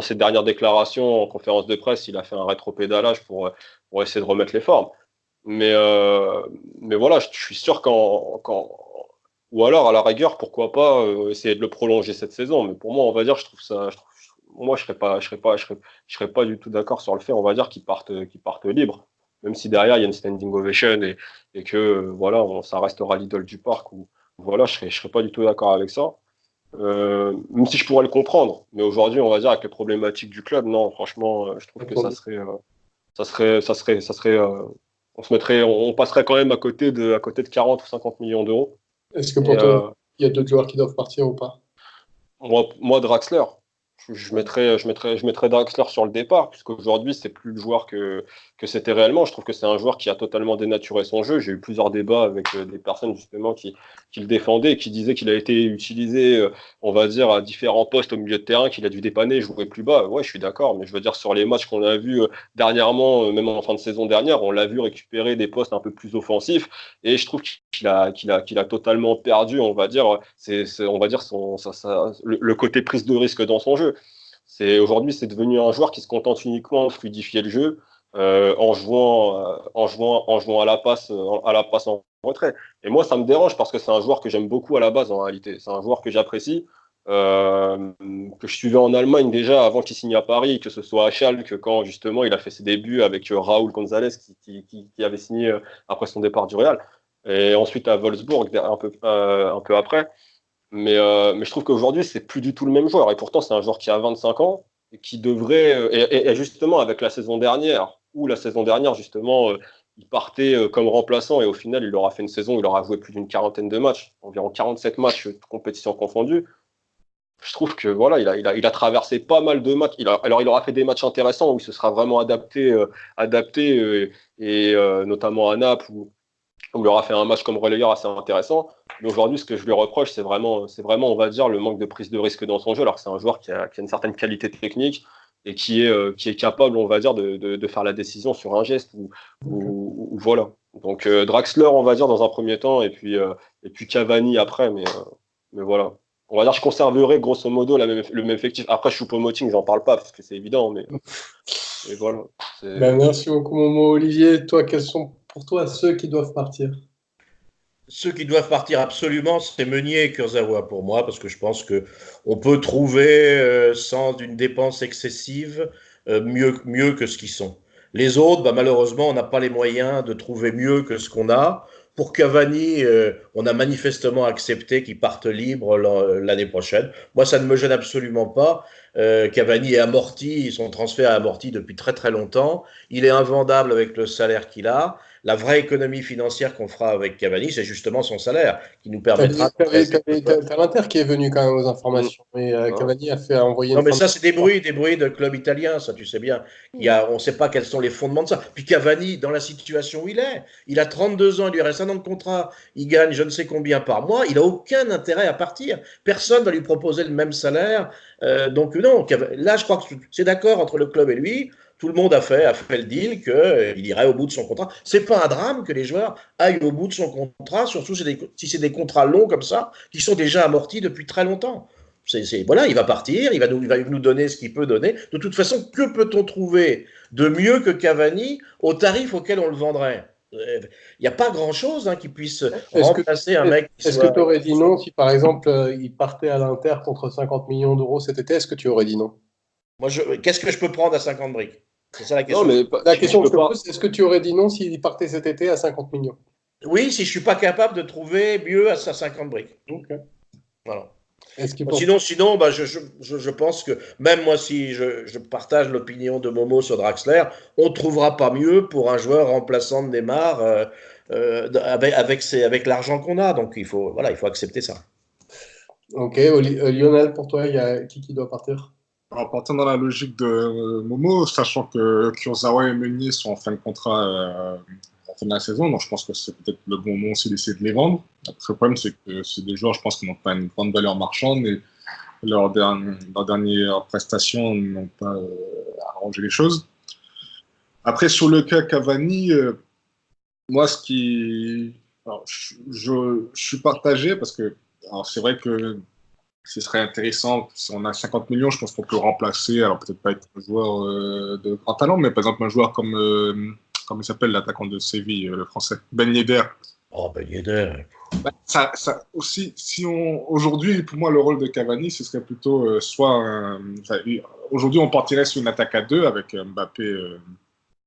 ses dernières déclarations en conférence de presse, il a fait un rétropédalage pour essayer de remettre les formes. Mais, euh, mais voilà, je suis sûr ou alors à la rigueur, pourquoi pas essayer de le prolonger cette saison. Mais pour moi, on va dire, je trouve ça, moi, je serais pas du tout d'accord sur le fait, on va dire, qu'ils partent libres. Même si derrière il y a une standing ovation et que voilà, ça restera l'idole du parc. Ou voilà, je serais pas du tout d'accord avec ça. Même si je pourrais le comprendre. Mais aujourd'hui, on va dire avec les problématiques du club, non, franchement, je trouve que on passerait quand même à côté de 40 ou 50 millions d'euros. Est-ce que Et pour toi, il y a d'autres joueurs qui doivent partir ou pas? moi, Draxler, je mettrais Draxler sur le départ, puisqu'aujourd'hui, c'est plus le joueur que c'était réellement. Je trouve que c'est un joueur qui a totalement dénaturé son jeu. J'ai eu plusieurs débats avec des personnes justement qui le défendaient et qui disaient qu'il a été utilisé, on va dire, à différents postes au milieu de terrain, qu'il a dû dépanner, jouer plus bas. Ouais, je suis d'accord, mais je veux dire, sur les matchs qu'on a vus dernièrement, même en fin de saison dernière, on l'a vu récupérer des postes un peu plus offensifs. Et je trouve qu'il a totalement perdu, on va dire, on va dire le côté prise de risque dans son jeu. Aujourd'hui, c'est devenu un joueur qui se contente uniquement de fluidifier le jeu en jouant à la passe en retrait. Et moi, ça me dérange parce que c'est un joueur que j'aime beaucoup à la base en réalité. C'est un joueur que j'apprécie. Que je suivais en Allemagne déjà avant qu'il signe à Paris, que ce soit à Schalke, quand justement il a fait ses débuts avec Raúl González qui avait signé après son départ du Real, et ensuite à Wolfsburg un peu après. Mais je trouve qu'aujourd'hui, c'est plus du tout le même joueur. Et pourtant, c'est un joueur qui a 25 ans et qui devrait, et justement avec la saison dernière, justement, il partait comme remplaçant et au final, il aura fait une saison où il aura joué plus d'une quarantaine de matchs, environ 47 matchs, toutes compétitions confondues. Je trouve que voilà, il a traversé pas mal de matchs. Alors, il aura fait des matchs intéressants où il se sera vraiment adapté, notamment à Naples où il aura fait un match comme relayeur assez intéressant. Mais aujourd'hui, ce que je lui reproche, c'est vraiment, on va dire, le manque de prise de risque dans son jeu. Alors que c'est un joueur qui a une certaine qualité technique et qui est capable, on va dire, de faire la décision sur un geste ou voilà. Donc Draxler, on va dire, dans un premier temps, et puis Cavani après, mais voilà. On va dire, je conserverai grosso modo le même effectif. Après, Choupo-Moting, j'en parle pas parce que c'est évident, mais voilà. Merci beaucoup, Momo. Olivier, toi, quels sont pour toi ceux qui doivent partir? Ceux qui doivent partir absolument, c'est Meunier et Kurzawa pour moi, parce que je pense qu'on peut trouver, sans une dépense excessive, mieux que ce qu'ils sont. Les autres, bah, malheureusement, on n'a pas les moyens de trouver mieux que ce qu'on a. Pour Cavani, on a manifestement accepté qu'il parte libre l'année prochaine. Moi, ça ne me gêne absolument pas. Cavani est amorti, son transfert est amorti depuis très très longtemps. Il est invendable avec le salaire qu'il a. La vraie économie financière qu'on fera avec Cavani, c'est justement son salaire qui nous permettra. T'as l'Inter qui est venu quand même aux informations. Et Cavani a fait envoyer Non, une mais fin ça, c'est des bruits de club italien, ça, tu sais bien. On ne sait pas quels sont les fondements de ça. Puis Cavani, dans la situation où il a 32 ans, il lui reste un an de contrat, il gagne je ne sais combien par mois, il n'a aucun intérêt à partir. Personne ne va lui proposer le même salaire. Donc non, là, je crois que c'est d'accord entre le club et lui. Tout le monde a fait le deal qu'il irait au bout de son contrat. C'est pas un drame que les joueurs aillent au bout de son contrat, surtout si c'est des contrats longs comme ça, qui sont déjà amortis depuis très longtemps. Voilà, il va partir, il va nous donner ce qu'il peut donner. De toute façon, que peut-on trouver de mieux que Cavani au tarif auquel on le vendrait? Il n'y a pas grand-chose qui puisse remplacer un mec qui Est-ce que tu aurais dit non si, par exemple, il partait à l'Inter contre 50 millions d'euros cet été? Est-ce que tu aurais dit non? Moi, qu'est-ce que je peux prendre à 50 briques? C'est ça la question. Non, mais la question que je te pose, est-ce que tu aurais dit non s'il partait cet été à 50 millions? Oui, si je ne suis pas capable de trouver mieux à 50 briques. Okay. Voilà. Sinon, bah, je pense que même moi, si je partage l'opinion de Momo sur Draxler, on ne trouvera pas mieux pour un joueur remplaçant de Neymar avec l'argent qu'on a. Donc il faut accepter ça. Ok, Lionel, pour toi, il y a qui doit partir? En partant dans la logique de Momo, sachant que Kurzawa et Meunier sont en fin de contrat fin de la saison, donc je pense que c'est peut-être le bon moment aussi d'essayer de les vendre. Après, le problème, c'est que c'est des joueurs, je pense, qui n'ont pas une grande valeur marchande et leurs dernières prestations n'ont pas arrangé les choses. Après, sur le cas Cavani, moi, alors, je suis partagé parce que alors, c'est vrai que ce serait intéressant, si on a 50 millions, je pense qu'on peut remplacer, alors peut-être pas être un joueur de grand talent, mais par exemple un joueur comme il s'appelle, l'attaquant de Séville, le français, Ben Yedder. Oh, Ben Yedder. Ça aussi, aujourd'hui, pour moi, le rôle de Cavani, ce serait plutôt aujourd'hui, on partirait sur une attaque à deux avec Mbappé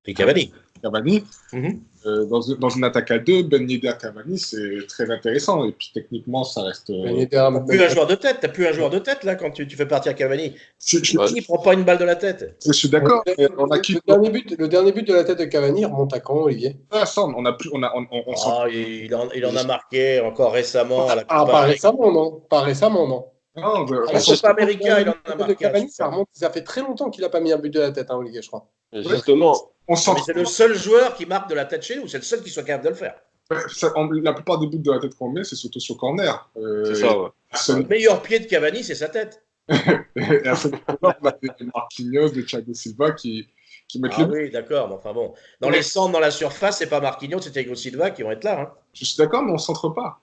et Cavani. Dans une attaque à deux, Ben Yedder Cavani, c'est très intéressant. Et puis techniquement, ça reste. T'as plus un joueur de tête. T'as plus un joueur de tête là quand tu fais partir Cavani. Il prend pas une balle de la tête. Je suis d'accord. Le dernier but de la tête de Cavani remonte à quand, Olivier? On a plus. Il en a marqué encore récemment. Pas récemment, non. Pas récemment, non. Non, la Copa América, il en a marqué. Cavani, ça fait très longtemps qu'il n'a pas mis un but de la tête, Olivier, je crois. Justement. Mais c'est le seul joueur qui marque de la tête chez nous, c'est le seul qui soit capable de le faire. La plupart des buts de la tête qu'on met, c'est surtout sur corner. C'est ça, ouais. Le meilleur pied de Cavani, c'est sa tête. Et à ce moment-là, on a des Marquinhos, des Thiago Silva qui mettent les buts. Oui, d'accord, mais enfin bon. Dans les centres, dans la surface, c'est pas Marquinhos, c'est Thiago Silva qui vont être là. Hein. Je suis d'accord, mais on ne centre pas.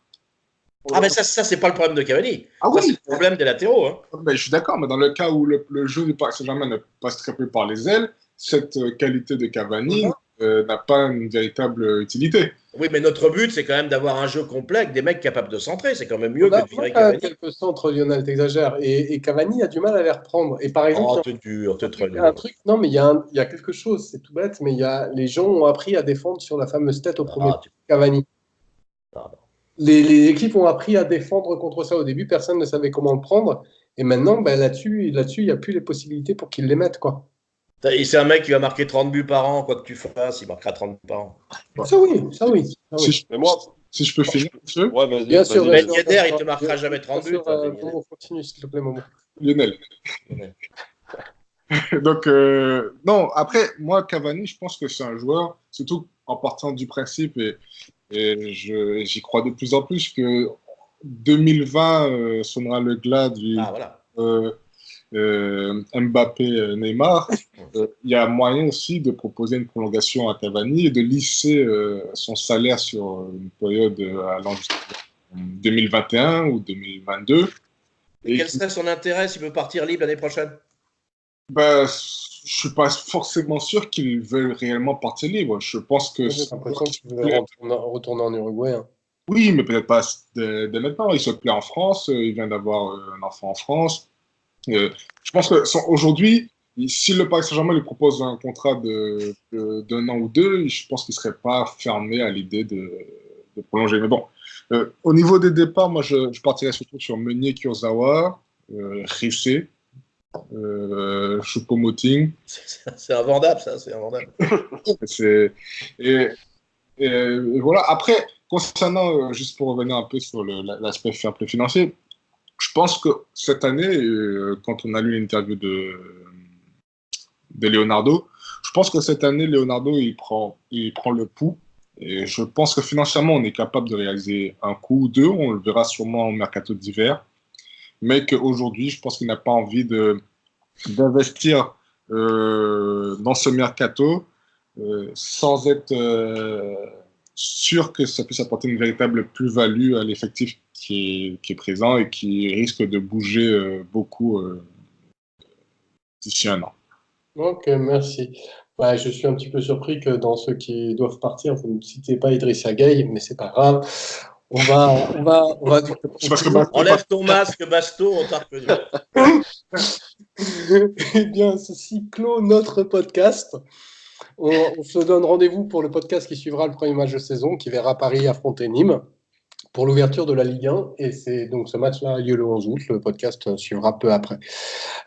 Ah, mais ça c'est pas le problème de Cavani. Ah, ça, c'est le problème des latéraux. Hein. Mais je suis d'accord, mais dans le cas où le jeu du Paris Saint-Germain ne passe très peu par les ailes, cette qualité de Cavani n'a pas une véritable utilité. Oui, mais notre but, c'est quand même d'avoir un jeu complet avec des mecs capables de centrer. C'est quand même mieux que de virer Cavani. Quelques centres, Lionel, t'exagères. Et Cavani a du mal à les reprendre. Et par exemple, t'es dur, t'es très dur. Un truc, non, mais il y a quelque chose, c'est tout bête, mais les gens ont appris à défendre sur la fameuse tête au premier Cavani. Non. Les équipes ont appris à défendre contre ça. Au début, personne ne savait comment le prendre. Et maintenant, là-dessus, il n'y a plus les possibilités pour qu'ils les mettent, quoi. Et c'est un mec qui va marquer 30 buts par an, quoi que tu fasses, il marquera 30 buts par an. Ça oui. Si je peux finir, monsieur. Ouais, bien sûr. Ben Yedder, il ne te marquera jamais 30 buts. Momo, continue, s'il te plaît, Momo. Lionel. Donc, non, après, moi, Cavani, je pense que c'est un joueur, surtout en partant du principe, et j'y crois de plus en plus, que 2020 sonnera le glas du Mbappé Neymar. Il y a moyen aussi de proposer une prolongation à Cavani et de lisser son salaire sur une période allant jusqu'en 2021 ou 2022. Et quel serait son intérêt s'il veut partir libre l'année prochaine? Je suis pas forcément sûr qu'il veut réellement partir libre. Je pense que j'ai l'impression qu'il veut retourner en Uruguay. Hein. Oui, mais peut-être pas dès maintenant. Il se plaît en France. Il vient d'avoir un enfant en France. Je pense que aujourd'hui, si le Paris Saint-Germain lui propose un contrat d'un an ou deux, je pense qu'il ne serait pas fermé à l'idée de prolonger. Mais bon, au niveau des départs, moi, je partirais surtout sur Meunier, Kurzawa, Rissé, Choupo-Moting. C'est invendable, ça, c'est invendable. Et voilà. Après, concernant, juste pour revenir un peu sur l'aspect fair play financier, je pense que cette année, quand on a lu l'interview de Leonardo, je pense que cette année, Leonardo, il prend le pouls. Et je pense que financièrement, on est capable de réaliser un coup ou deux. On le verra sûrement au mercato d'hiver. Mais qu'aujourd'hui, je pense qu'il n'a pas envie d'investir dans ce mercato sans être sûr que ça puisse apporter une véritable plus-value à l'effectif qui est présent et qui risque de bouger beaucoup d'ici un an. Ok, merci. Ouais, je suis un petit peu surpris que dans ceux qui doivent partir, vous ne citez pas Idrissa Gueye, mais c'est pas grave. On va. Enlève ton masque, Basto, on t'a reconnu. Eh bien, ceci clôt notre podcast. On se donne rendez-vous pour le podcast qui suivra le premier match de saison, qui verra Paris affronter Nîmes pour l'ouverture de la Ligue 1. Et c'est donc ce match-là a lieu le 11 août. Le podcast suivra peu après.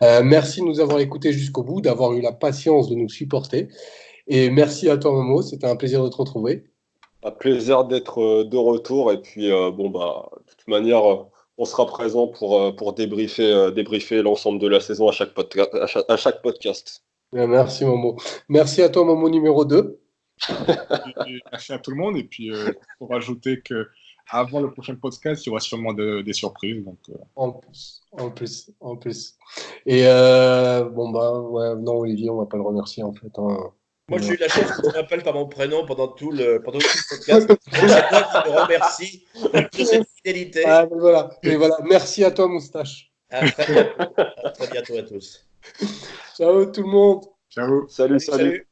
Merci de nous avoir écoutés jusqu'au bout, d'avoir eu la patience de nous supporter. Et merci à toi, Momo. C'était un plaisir de te retrouver. Un plaisir d'être de retour. Et puis, de toute manière, on sera présent pour débriefer l'ensemble de la saison à chaque podcast. Merci, Momo. Merci à toi, Momo numéro 2. Merci à tout le monde. Et puis, pour rajouter que avant le prochain podcast, il y aura sûrement des surprises. Donc, En plus. Et bon, bah, ouais, non, Olivier, on va pas le remercier, en fait. Hein. Moi, j'ai eu la chance qu'on m'appelle par mon prénom pendant tout le podcast. Donc, c'est toi qui me remercie de cette fidélité. Ah, voilà. Et voilà. Merci à toi, Moustache. À très bientôt à tous. Ciao, tout le monde. ciao. Salut. Salut.